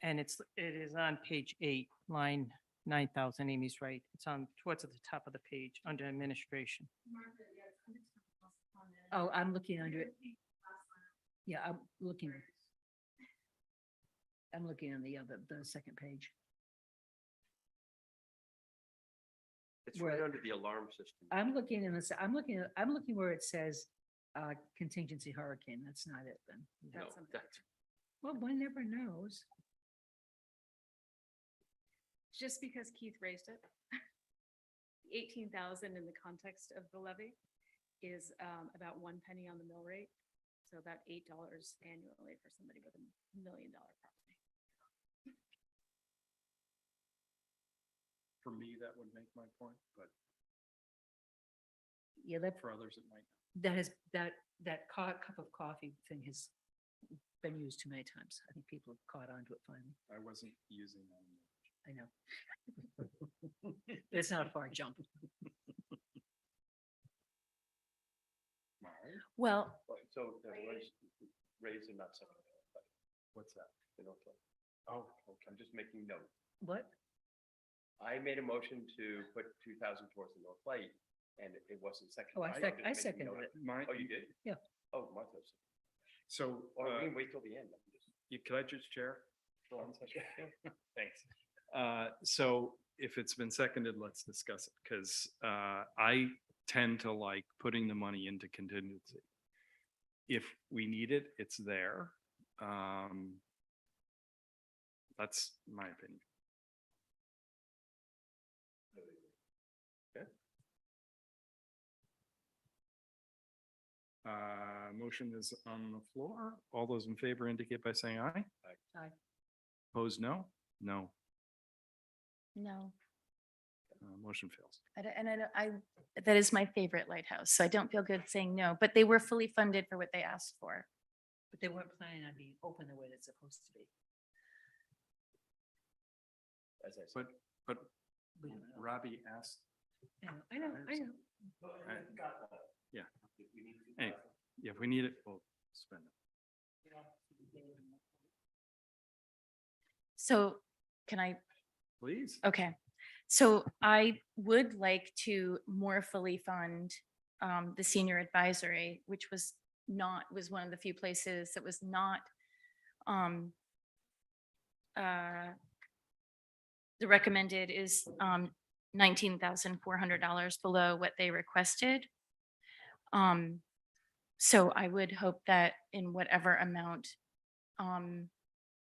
and it is on page 8, line 9,000. Amy's right. It's on towards the top of the page under administration. Oh, I'm looking under it. Yeah, I'm looking. I'm looking on the second page. It's right Where- under the alarm system. I'm looking in this, I'm looking where it says contingency hurricane. That's not it then. No, that's, Well, one never knows. Just because Keith raised it. 18,000 in the context of the levy is about 1 penny on the mill rate. So about $8 annually for somebody with $1 million property. For me, that would make my point, but Yeah, that, for others, it might not. that cup of coffee thing has been used too many times. I think people have caught on to it finally. I wasn't using that. I know. It's not a far jump. Well, So the raise and not second. What's that? They don't play. Oh, okay, I'm just making note. What? I made a motion to put 2,000 towards the North Light and it wasn't seconded. Oh, I I'm sec- just I making seconded note. it. My, Oh, you did? Yeah. Oh, Martha. so, Or we can wait till the end. could I just chair? for 1 second? Thanks. So if it's been seconded, let's discuss it, because I tend to like putting the money into contingency. If we need it, it's there. That's my opinion. Motion is on the floor. All those in favor indicate by saying aye. Aye. Opposed, no? No. no, Motion fails. that is my favorite lighthouse, so I don't feel good saying no, but they were fully funded for what they asked for. But they weren't planning on being open the way it's supposed to be. As I said. But We don't know. Robbie asked, I know, I know. yeah. Anyway, if we need it, we'll spend it. So can I Please. Okay, so I would like to more fully fund the senior advisory, which was one of the few places that was not the recommended is $19,400 below what they requested. So I would hope that in whatever amount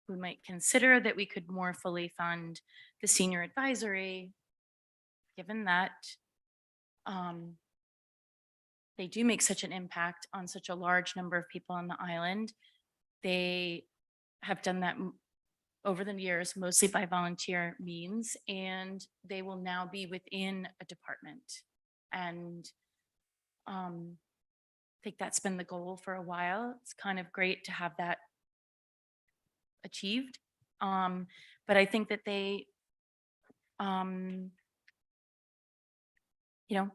we might consider that we could more fully fund the senior advisory, given that they do make such an impact on such a large number of people on the island. They have done that over the years, mostly by volunteer means, and they will now be within a department. And I think that's been the goal for a while. It's kind of great to have that achieved. But I think that they,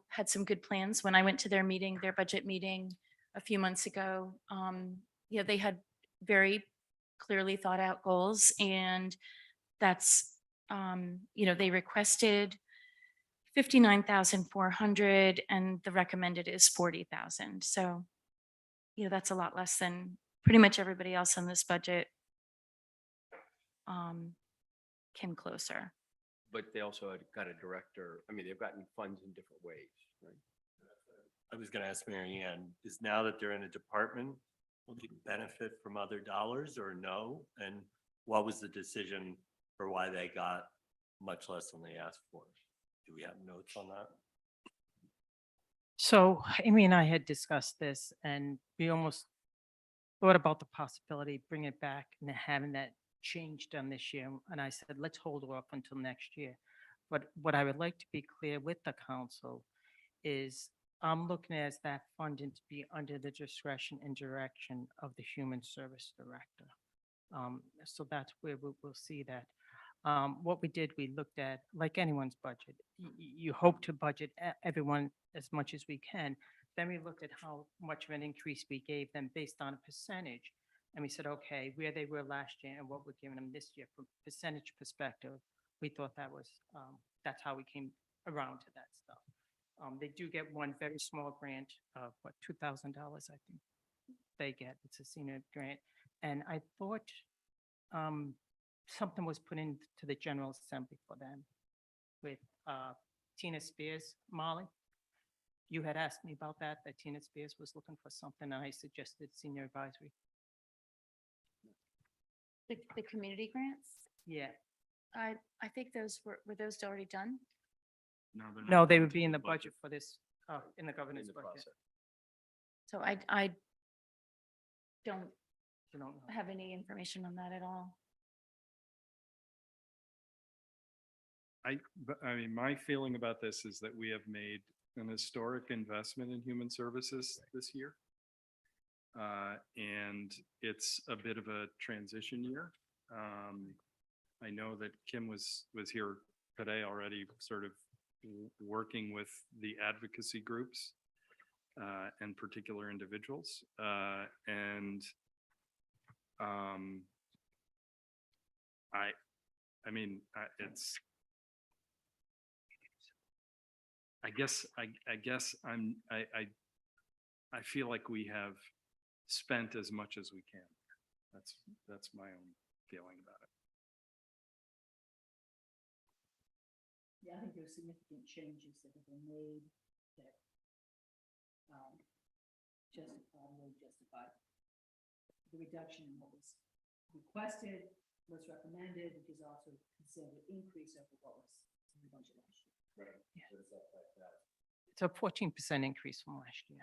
had some good plans. When I went to their meeting, their budget meeting a few months ago, they had very clearly thought out goals, and that's, they requested 59,400 and the recommended is 40,000. So, that's a lot less than pretty much everybody else on this budget came closer. But they also had got a director, I mean, they've gotten funds in different ways, right? I was gonna ask Mary Ann, is now that they're in a department, will they benefit from other dollars or no? And what was the decision for why they got much less than they asked for? Do we have notes on that? So Amy and I had discussed this and we almost thought about the possibility, of bringing it back and having that change done this year. And I said, let's hold off until next year. But what I would like to be clear with the council is I'm looking at that funding to be under the discretion and direction of the Human Service Director. So that's where we'll see that. What we did, we looked at, like anyone's budget, you hope to budget everyone as much as we can. Then we looked at how much of an increase we gave them based on a percentage. And we said, okay, where they were last year and what we're giving them this year from percentage perspective, we thought that was, that's how we came around to that stuff. They do get one very small grant of what, $2,000, I think they get. It's a senior grant. And I thought something was put into the General Assembly for them with Tina Spears, Molly. You had asked me about that Tina Spears was looking for something, and I suggested senior advisory. The community grants, Yeah, I think those were those already done? No, they're no, not they going would to be in the budget. budget for this, in the governor's the budget. process. So I don't You don't know. have any information on that at all. I mean, my feeling about this is that we have made an historic investment in human services this year. And it's a bit of a transition year. I know that Kim was here today already, sort of working with the advocacy groups and particular individuals. I mean, it's, I guess I feel like we have spent as much as we can. That's my own feeling about it. Yeah, I think there's significant changes that have been made that justify the reduction in what was requested, what's recommended, which is also considered an increase over what was in the budget last year. It's a 14% increase from last year.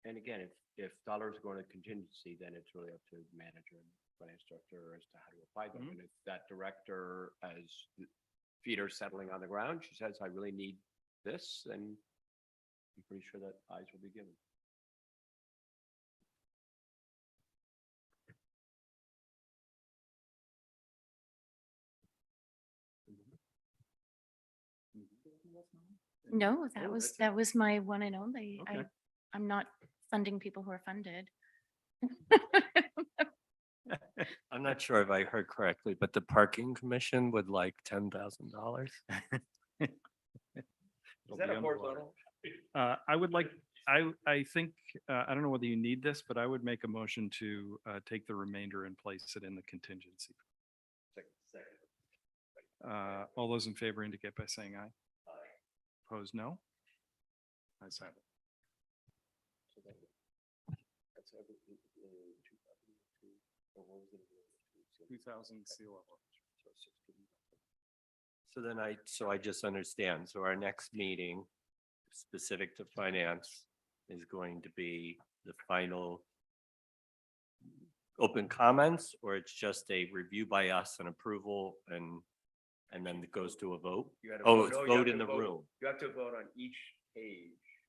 And again, if dollars go into contingency, then it's really up to manager and finance director as to how to apply them. And if that director, as the feet are settling on the ground, she says, I really need this, then I'm pretty sure that eyes will be given. No, Oh, that's it. that was my one and only. Okay. I'm not funding people who are funded. I'm not sure if I heard correctly, but the parking commission would like $10,000. It'll be underwater. I would like, I think, I don't know whether you need this, but I would make a motion to take the remainder and place it in the contingency. All those in favor indicate by saying aye. Opposed, no? Ayes have it. That's every, 2000 sea level. So then I just understand. So our next meeting specific to finance is going to be the final open comments, or it's just a review by us and approval and then it goes to a vote? You gotta Oh, vote. it's No, you have vote to in the vote. room. You have to vote on each page,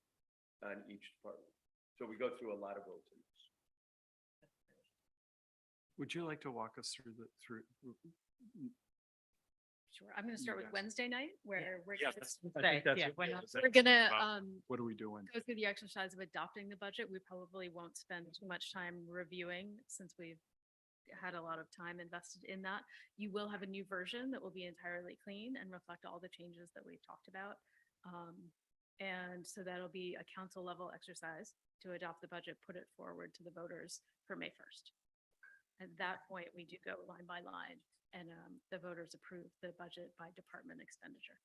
on each department. So we go through a lot of votes. in this. Would you like to walk us through Sure. I'm going to start You with guys. Wednesday night where we're Yeah, gonna that's, Say, I think that's yeah, it. we're not- Is that we're gonna about what are we doing? go through the exercise of adopting the budget. We probably won't spend too much time reviewing since we've had a lot of time invested in that. You will have a new version that will be entirely clean and reflect all the changes that we've talked about. And so that'll be a council level exercise to adopt the budget, put it forward to the voters for May 1st. At that point, we do go line by line and the voters approve the budget by department expenditure.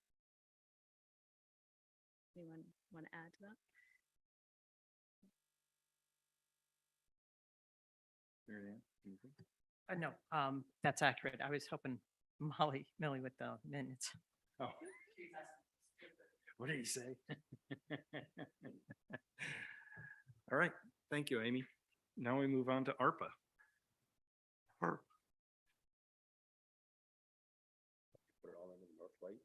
Anyone want to add to that? Mary Ann, anything? No, that's accurate. I was hoping Millie with the minutes. Oh. What did he say? All right, thank you, Amy. Now we move on to ARPA. Put it all in the North White.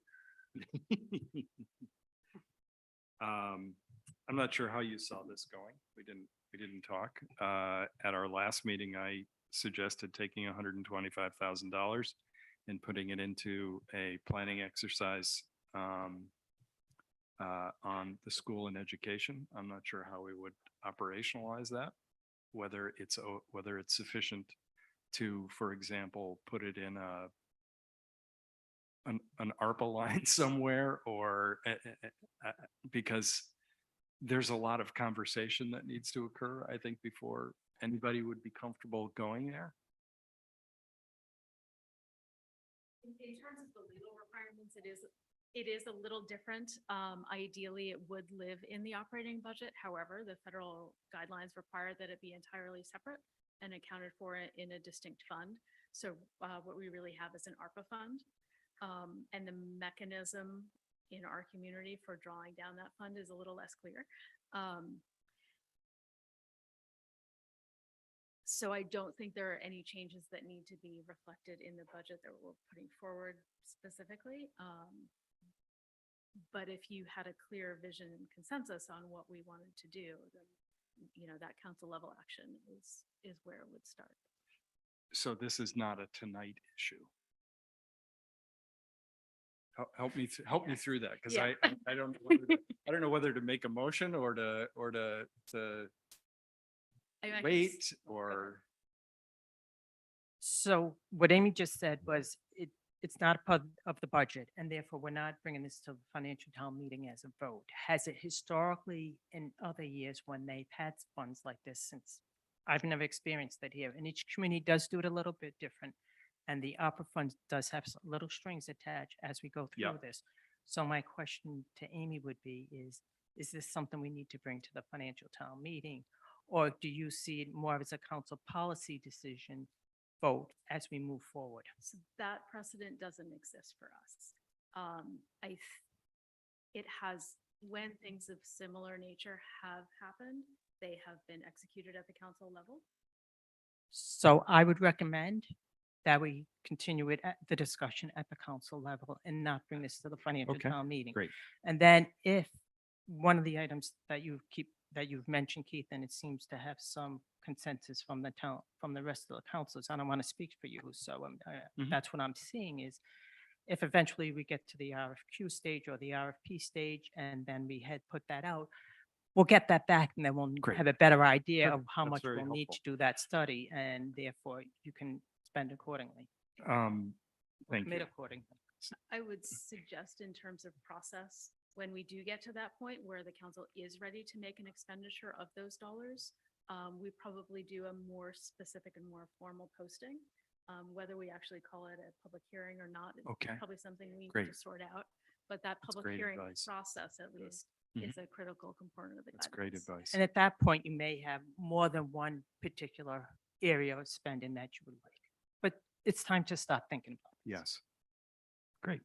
I'm not sure how you saw this going. We didn't talk. At our last meeting, I suggested taking $125,000 and putting it into a planning exercise on the school and education. I'm not sure how we would operationalize that, whether it's sufficient to, for example, put it in an ARPA line somewhere, or because there's a lot of conversation that needs to occur, I think, before anybody would be comfortable going there. In terms of the legal requirements, it is a little different. Ideally, it would live in the operating budget. However, the federal guidelines require that it be entirely separate and accounted for in a distinct fund. So what we really have is an ARPA fund. And the mechanism in our community for drawing down that fund is a little less clear. So I don't think there are any changes that need to be reflected in the budget that we're putting forward specifically. But if you had a clear vision and consensus on what we wanted to do, then that council level action is where it would start. So this is not a tonight issue. Help me, help me through that, because Yeah. I don't, know whether to- I don't know whether to make a motion or to I mean, I can s- wait or. So what Amy just said was it's not a part of the budget, and therefore we're not bringing this to the financial town meeting as a vote. Has it historically in other years when they've had funds like this, since I've never experienced that here, and each community does do it a little bit different. And the opera funds does have some little strings attached as we go Yeah. through this. So my question to Amy would be is this something we need to bring to the financial town meeting? Or do you see it more as a council policy decision vote as we move forward? So that precedent doesn't exist for us. It has, when things of similar nature have happened, they have been executed at the council level. So I would recommend that we continue it at the discussion at the council level and not bring this to the financial Okay, town meeting. great. And then if one of the items that you've mentioned, Keith, and it seems to have some consensus from the town, from the rest of the councils, I don't want to speak for you, so Mhm. that's what I'm seeing is if eventually we get to the RFQ stage or the RFP stage, and then we had put that out, we'll get that back and then we'll Great. have a better idea That- of how that's much very we'll need to helpful. do that study, and therefore you can spend accordingly, Thank commit you. accordingly. I would suggest in terms of process, when we do get to that point where the council is ready to make an expenditure of those dollars, we probably do a more specific and more formal posting. Whether we actually call it a public hearing or not, is Okay. probably something we need to Great. sort out. But that That's public great hearing advice. process at least Mhm. is a critical component of the That's great guidance. advice. And at that point, you may have more than one particular area of spending that you would like. But it's time to start thinking about this. Yes. Great.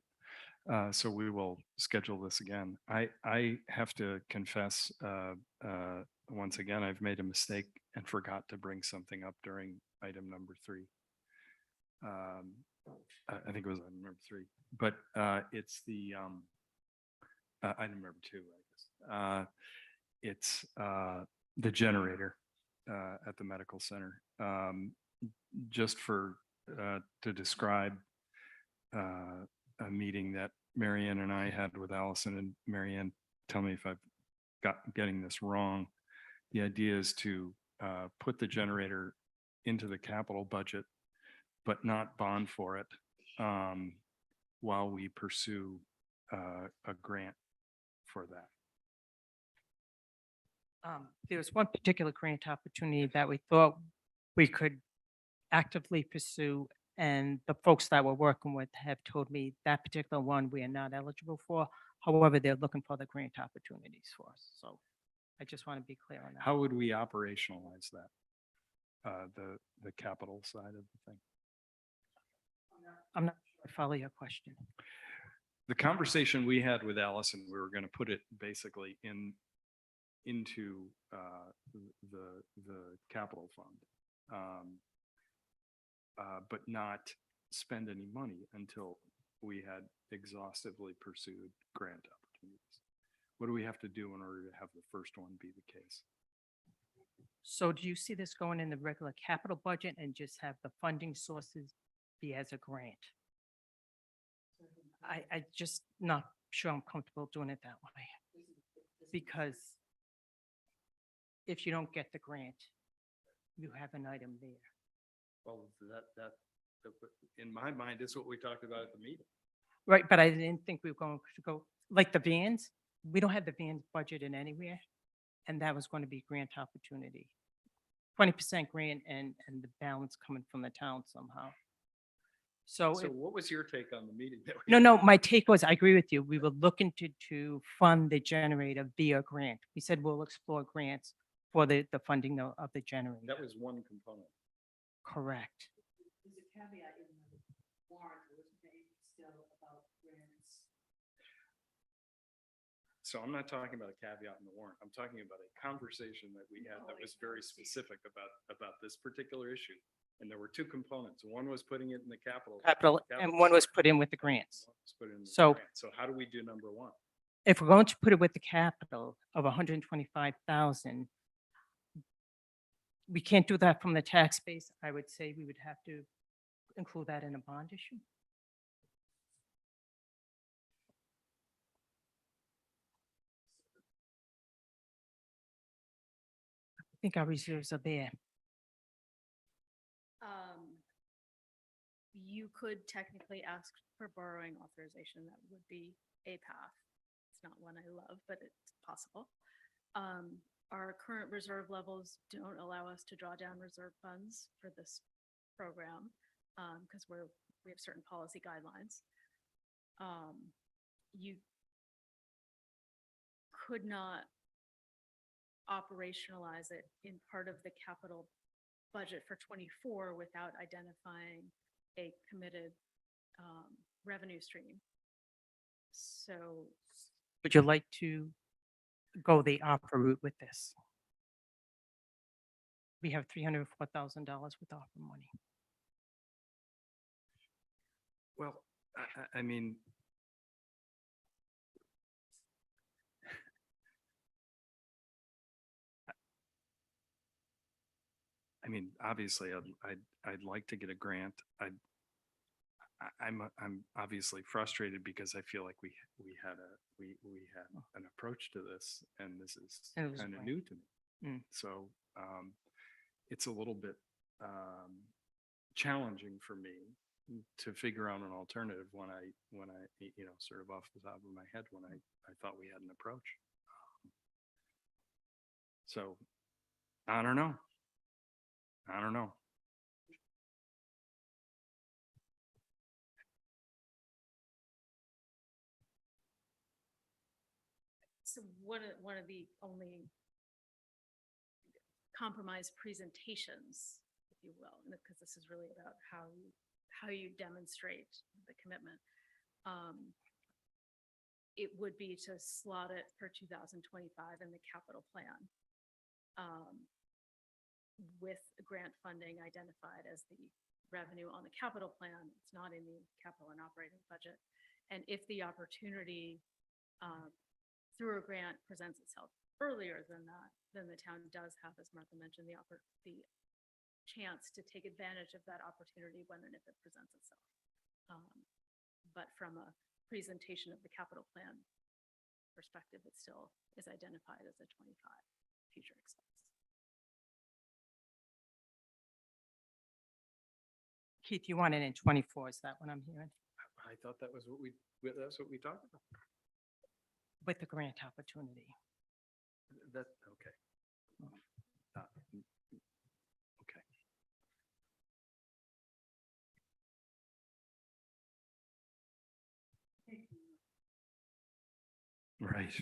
So we will schedule this again. I have to confess, once again, I've made a mistake and forgot to bring something up during item number 3. I think it was item number 3, but it's the item number 2, I guess. It's the generator at the medical center. Just for to describe a meeting that Marianne and I had with Allison, and Marianne, tell me if I've getting this wrong. The idea is to put the generator into the capital budget, but not bond for it while we pursue a grant for that. There was one particular grant opportunity that we thought we could actively pursue, and the folks that we're working with have told me that particular one we are not eligible for. However, they're looking for the grant opportunities for us. So I just want to be clear on that. How would we operationalize that? The capital side of the thing? I'm not sure I follow your question. The conversation we had with Allison, we were going to put it basically into the capital fund, but not spend any money until we had exhaustively pursued grant opportunities. What do we have to do in order to have the first one be the case? So do you see this going in the regular capital budget and just have the funding sources be as a grant? I just not sure I'm comfortable doing it that way. Because if you don't get the grant, you have an item there. Well, in my mind, is what we talked about at the meeting. Right, but I didn't think we were going to go, like the vans, we don't have the vans budgeted anywhere. And that was going to be grant opportunity. 20% grant and the balance coming from the town somehow. So, So what was your take on the meeting? that we no, had? my take was, I agree with you. We were looking to fund the generator via grant. We said we'll explore grants for the funding of the generator. That was one component. Correct. So I'm not talking about a caveat in the warrant. I'm talking about a conversation that we had that was very specific about this particular issue. And there were 2 components. One was putting it in the capital. Capital, and one was put in with the grants. One was put in the So- grant. So how do we do number 1? If we're going to put it with the capital of 125,000, we can't do that from the tax base. I would say we would have to include that in a bond issue. I think our reserves are there. You could technically ask for borrowing authorization. That would be a path. It's not one I love, but it's possible. Our current reserve levels don't allow us to draw down reserve funds for this program because we have certain policy guidelines. You could not operationalize it in part of the capital budget for 24 without identifying a committed revenue stream. So Would you like to go the opera route with this? We have $304,000 with opera money. Well, I mean, obviously, I'd like to get a grant. I'm obviously frustrated because I feel like we had an approach to this, and this is And it was kind of blank. new to me. Mm. So it's a little bit challenging for me to figure out an alternative when I sort of off the top of my head when I thought we had an approach. So I don't know. So one of the only compromise presentations, if you will, because this is really about how you demonstrate the commitment. It would be to slot it for 2025 in the capital plan with grant funding identified as the revenue on the capital plan. It's not in the capital and operating budget. And if the opportunity through a grant presents itself earlier than that, then the town does have, as Martha mentioned, the chance to take advantage of that opportunity when and if it presents itself. But from a presentation of the capital plan perspective, it still is identified as a 25 future expense. Keith, you want it in 24, is that what I'm hearing? I thought that's what we talked about. With the grant opportunity. That's okay. Okay. Right.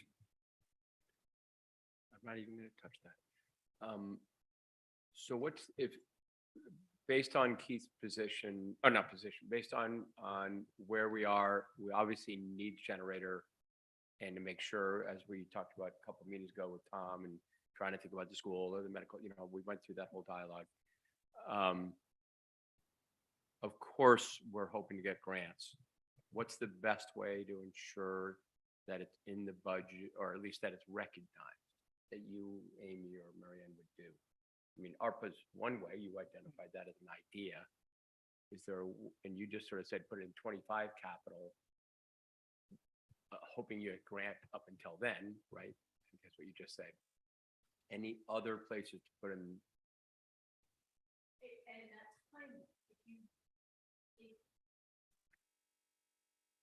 I'm not even gonna touch that. So based on Keith's position, or not position, based on where we are, we obviously need generator. And to make sure, as we talked about a couple of meetings ago with Tom and trying to think about the school or the medical, we went through that whole dialogue. Of course, we're hoping to get grants. What's the best way to ensure that it's in the budget, or at least that it's recognized, that you, Amy, or Marianne would do? I mean, ARPA's one way, you identified that as an idea. Is there, and you just sort of said, put it in 25 capital, hoping you grant up until then, right? I think that's what you just said. Any other places to put in? And that's fine.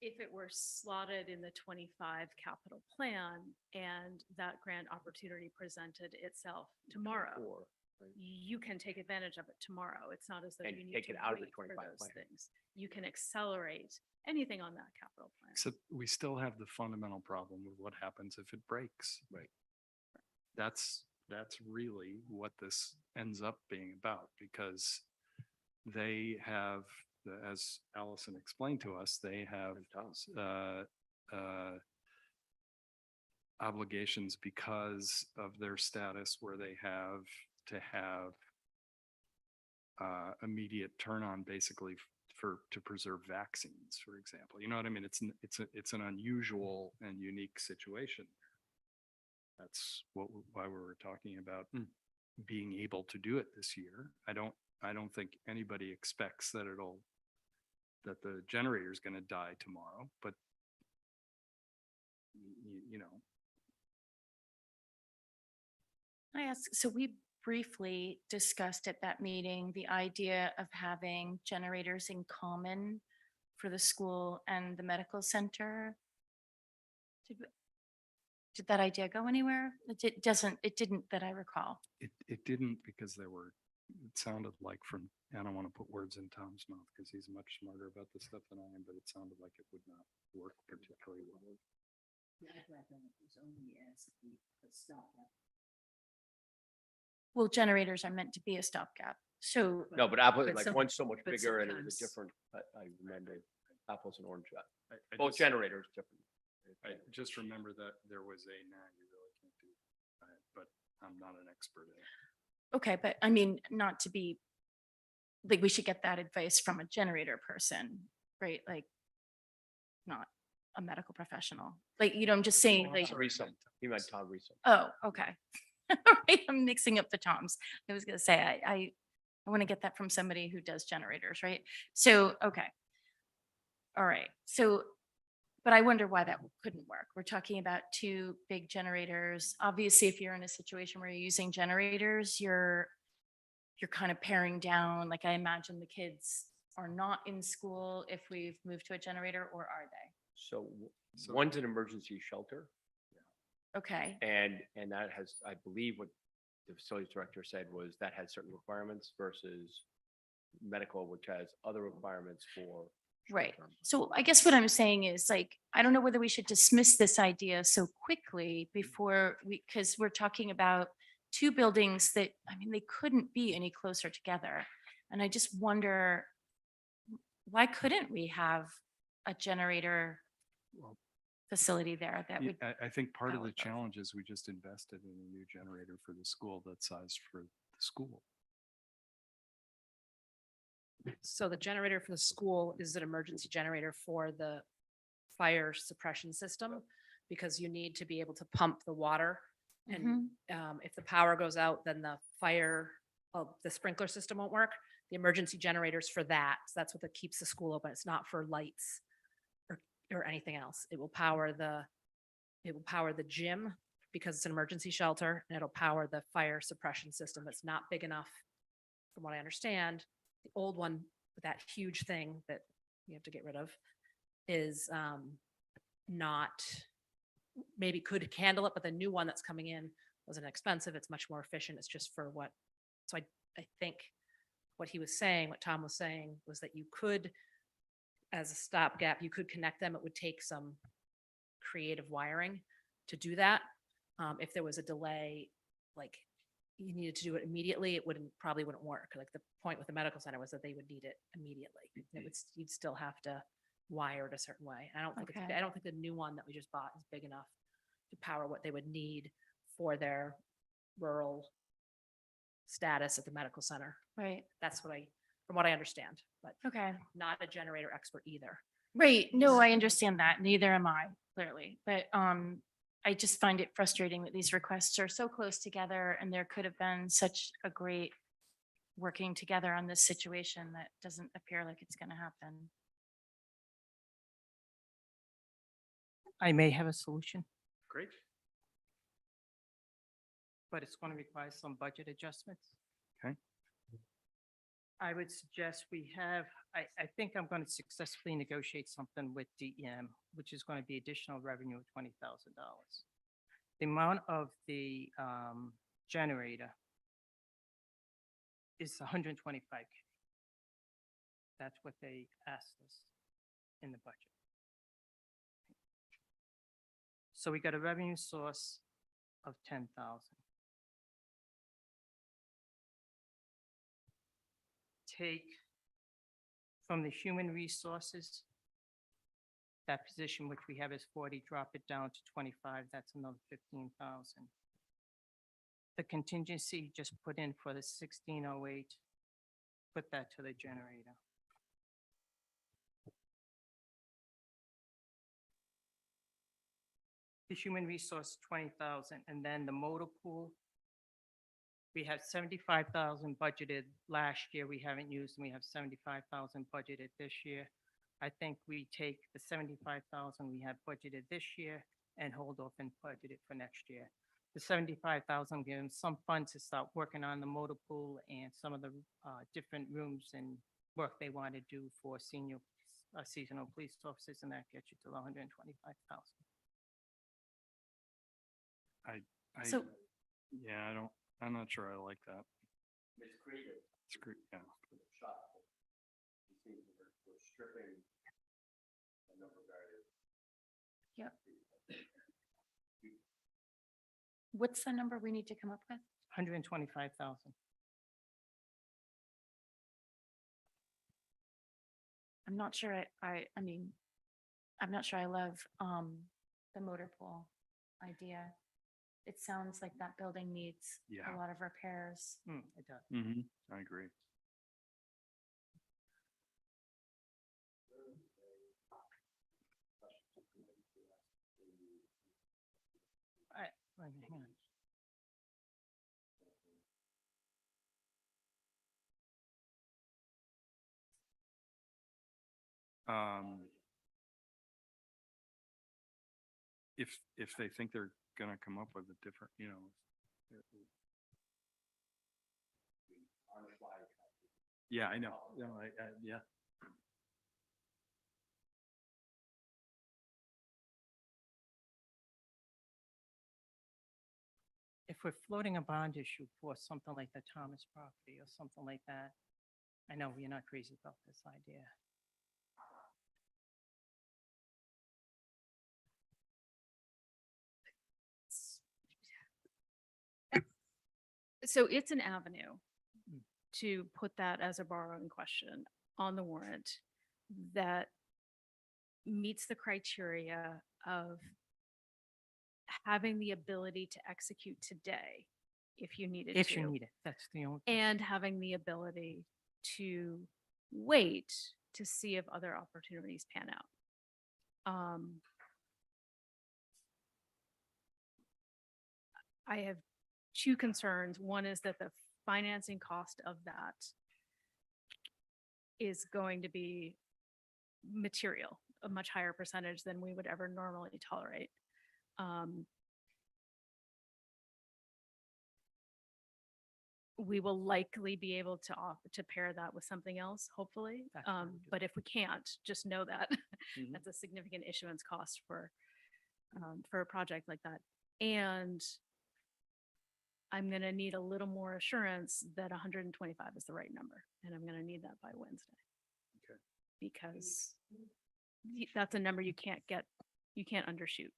If it were slotted in the 25 capital plan and that grant opportunity presented itself tomorrow, Or, right? you can take advantage of it tomorrow. It's not as though And you need take to it out of the wait for 25 those plan. things. You can accelerate anything on that capital plan. Except we still have the fundamental problem of what happens if it breaks. Right. That's really what this ends up being about, because they have, as Allison explained to us, they have obligations because of their status where they have to have immediate turn on basically to preserve vaccines, for example. You know what I mean? It's an unusual and unique situation. That's why we were talking about being able to do it this year. I don't think anybody expects that that the generator is going to die tomorrow, but you know, I ask, so we briefly discussed at that meeting the idea of having generators in common for the school and the medical center. Did that idea go anywhere? It didn't that I recall. it didn't because it sounded like I don't want to put words in Tom's mouth because he's much smarter about this stuff than I am, but it sounded like it would not work particularly well. Well, generators are meant to be a stopgap. So No, but Apple, But like some- one's so much but bigger and it was a sometimes- different, I remember apples and oranges. I Both just- generators different. I just remember that there was you really can't do that, but I'm not an expert in it. okay, but I mean, not to be, like, we should get that advice from a generator person, right? Like, not a medical professional. Like, you know, I'm just saying, like, Reesum. He meant Tom Reesum. oh, okay. Right, I'm mixing up the toms. I was gonna say, I want to get that from somebody who does generators, right? So, okay. All right, so, but I wonder why that couldn't work. We're talking about two big generators. Obviously, if you're in a situation where you're using generators, you're kind of paring down, like I imagine the kids are not in school if we've moved to a generator, or are they? So So- one's an emergency shelter Okay, and that has, I believe what the facilities director said was that has certain requirements versus medical, which has other requirements for. right. short-term. So I guess what I'm saying is, like, I don't know whether we should dismiss this idea so quickly before because we're talking about two buildings that, I mean, they couldn't be any closer together. And I just wonder, why couldn't we have a generator Well, facility there that would, I think part of power the both. challenge is we just invested in a new generator for the school that's sized for the school. So the generator for the school is an emergency generator for the fire suppression system because you need to be able to pump the water. And if the power goes out, then the sprinkler system won't work. The emergency generators for that. So that's what keeps the school open. It's not for lights or anything else. It will power the gym because it's an emergency shelter, and it'll power the fire suppression system that's not big enough, from what I understand. The old one, with that huge thing that you have to get rid of, is not, maybe could handle it, but the new one that's coming in wasn't expensive. It's much more efficient. It's just for what, so I think what he was saying, what Tom was saying, was that you could, as a stopgap, you could connect them. It would take some creative wiring to do that. If there was a delay, like you needed to do it immediately, it probably wouldn't work. Like the point with the medical center was that they would need it immediately. You'd still have to wire it a certain way. I don't think, Okay. I don't think the new one that we just bought is big enough to power what they would need for their rural status at the medical center. right, That's from what I understand, but okay. not a generator expert either. Right, no, I understand that. Neither am I, clearly. But I just find it frustrating that these requests are so close together and there could have been such a great working together on this situation that doesn't appear like it's gonna happen. I may have a solution, Great. but it's going to require some budget adjustments. Okay. I would suggest I think I'm going to successfully negotiate something with DEM, which is going to be additional revenue of $20,000. The amount of the generator is 125K. That's what they asked us in the budget. So we got a revenue source of 10,000. Take from the human resources, that position which we have is 40, drop it down to 25, that's another 15,000. The contingency just put in for the 1608, put that to the generator. The human resource, 20,000, and then the motor pool, We had 75,000 budgeted last year. We haven't used, and we have 75,000 budgeted this year. I think we take the 75,000 we have budgeted this year and hold off and budget it for next year. The 75,000 gives them some funds to start working on the motor pool and some of the different rooms and work they want to do for senior seasonal police officers, and that gets you to 125,000. So- Yeah, I'm not sure I like that. It's creative. It's great, yeah. We're stripping a number of areas. Yep. What's the number we need to come up with? 125,000. I'm not sure I mean, I'm not sure I love the motor pool idea. It sounds like that building needs Yeah. a lot of repairs. It does. I agree. Hang on. If they think they're gonna come up with a different, yeah, I know. No, yeah. If we're floating a bond issue for something like the Thomas property or something like that, I know you're not crazy about this idea. So it's an avenue Mm. to put that as a borrowing question on the warrant that meets the criteria of having the ability to execute today if you needed to. If you need it, that's the only. And having the ability to wait to see if other opportunities pan out. I have two concerns. One is that the financing cost of that is going to be material, a much higher percentage than we would ever normally tolerate. We will likely be able to pair that with something else, hopefully. That's what we do. But if we can't, just know that Mhm. that's a significant issuance cost for a project like that. And I'm gonna need a little more assurance that 125 is the right number, and I'm gonna need that by Wednesday. Okay. Because that's a number you can't undershoot.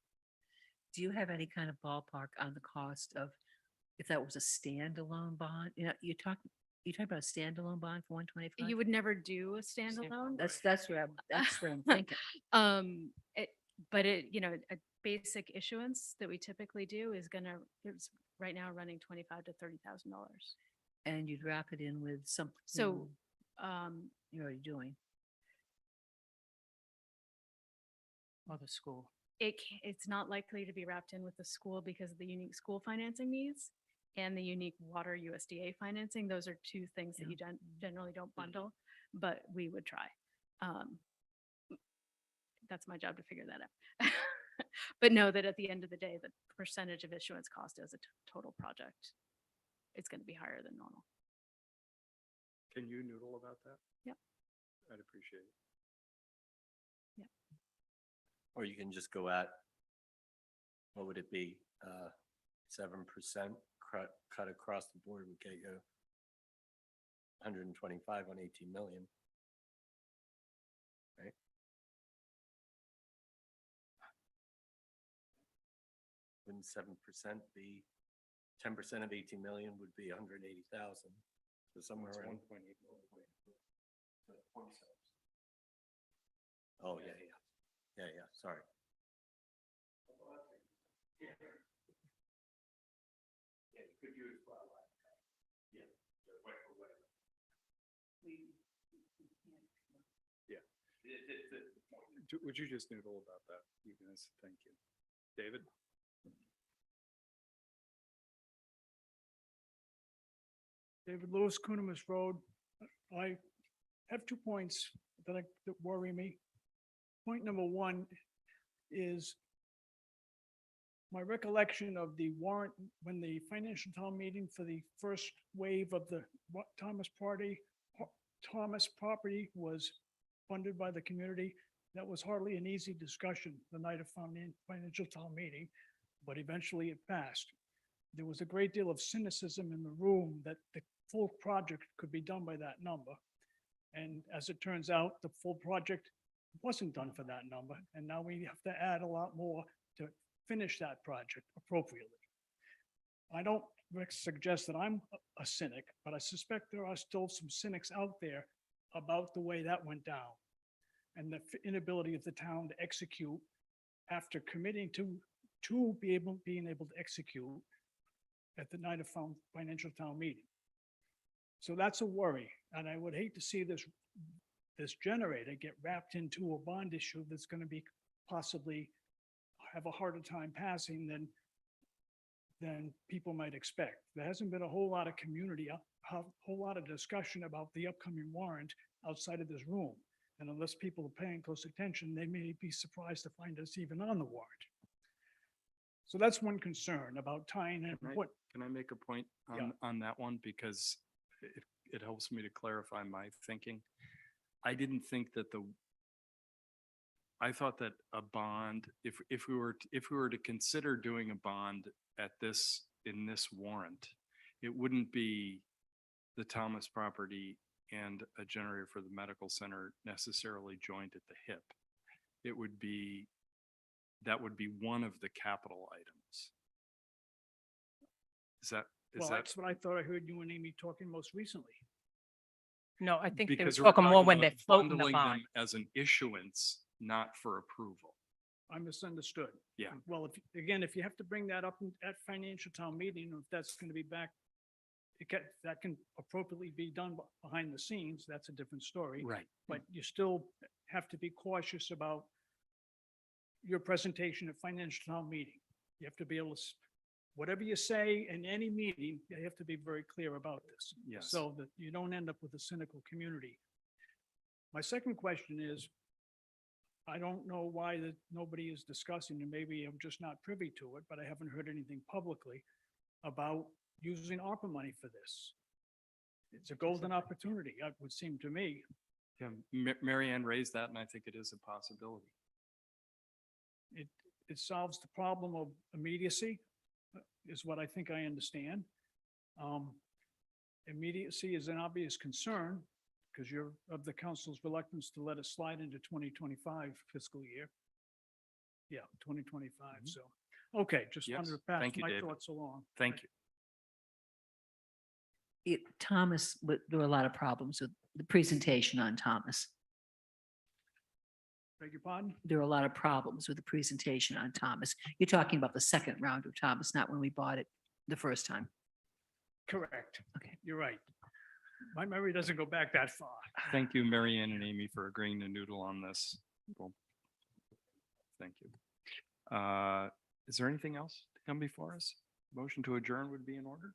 Do you have any kind of ballpark on the cost of, if that was a standalone bond? You talk about a standalone bond for 125? You would never do a standalone. That's what I'm thinking. But a basic issuance that we typically do is it's right now running $25,000 to $30,000. And you'd wrap it in with something. So, You're already doing. Or the school. it's not likely to be wrapped in with the school because of the unique school financing needs and the unique water USDA financing. Those are two things that you generally don't bundle, but we would try. That's my job to figure that out. But know that at the end of the day, the percentage of issuance cost as a total project, it's going to be higher than normal. Can you noodle about that? Yep. I'd appreciate it. Or you can just go at, what would it be? 7% cut across the board would get you 125 on 18 million. Right? Wouldn't 7% be, 10% of 18 million would be 180,000. So somewhere It's around. 1.8 million. Oh, yeah. Yeah, sorry. Would you just noodle about that, you guys? Thank you. David? David Lewis, Coonamus Road. I have 2 points that worry me. Point number one is my recollection of the warrant, when the financial town meeting for the first wave of the Thomas property was funded by the community. That was hardly an easy discussion the night of financial town meeting, but eventually it passed. There was a great deal of cynicism in the room that the full project could be done by that number. And as it turns out, the full project wasn't done for that number. And now we have to add a lot more to finish that project appropriately. I don't suggest that I'm a cynic, but I suspect there are still some cynics out there about the way that went down and the inability of the town to execute after committing to being able to execute at the night of financial town meeting. So that's a worry, and I would hate to see this generator get wrapped into a bond issue that's going to be possibly have a harder time passing than people might expect. There hasn't been a whole lot of a whole lot of discussion about the upcoming warrant outside of this room. And unless people are paying close attention, they may be surprised to find us even on the warrant. So that's one concern about tying in what, Can I make a point Yeah. on that one? Because it helps me to clarify my thinking. I didn't think that I thought that a bond, if we were to consider doing a bond in this warrant, it wouldn't be the Thomas property and a generator for the medical center necessarily joined at the hip. That would be one of the capital items. well, that's what I thought I heard you and Amy talking most recently. No, I think they were because we're talking more talking when about they're floating the bundling bond. them as an issuance, not for approval. I misunderstood. Yeah. Well, if you have to bring that up at financial town meeting, or if that's going to be back, that can appropriately be done behind the scenes. That's a different story. Right. But you still have to be cautious about your presentation at financial town meeting. You have to be able to, whatever you say in any meeting, you have to be very clear about this. Yes. So that you don't end up with a cynical community. My second question is, I don't know why that nobody is discussing, and maybe I'm just not privy to it, but I haven't heard anything publicly about using ARPA money for this. It's a golden opportunity, it would seem to me. Yeah, Mary Ann raised that, and I think it is a possibility. It solves the problem of immediacy, is what I think I understand. Immediacy is an obvious concern because you're of the council's reluctance to let it slide into 2025 fiscal year. Yeah, 2025. So, okay, just Yes, wanted to pass thank you, my David. thoughts along. Thank you. Thomas, there were a lot of problems with the presentation on Thomas. Beg your pardon? There were a lot of problems with the presentation on Thomas. You're talking about the second round of Thomas, not when we bought it the first time. Correct. Okay. You're right. My memory doesn't go back that far. Thank you, Mary Ann and Amy, for agreeing to noodle on this. Well, thank you. Is there anything else to come before us? Motion to adjourn would be in order.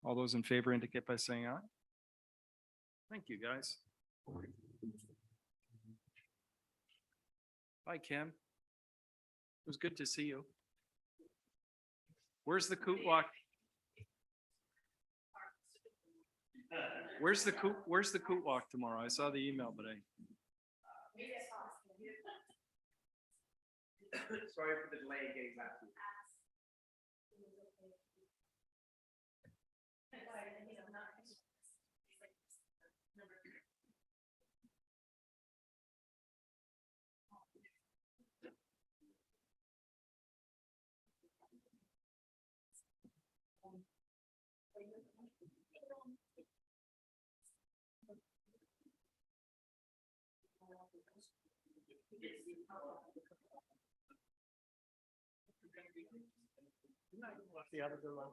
All those in favor indicate by saying aye. Thank you, guys. Bye, Kim. It was good to see you. Where's the coot walk? Where's the coot walk tomorrow? I saw the email, but Sorry for the delay in getting back to you. The other one.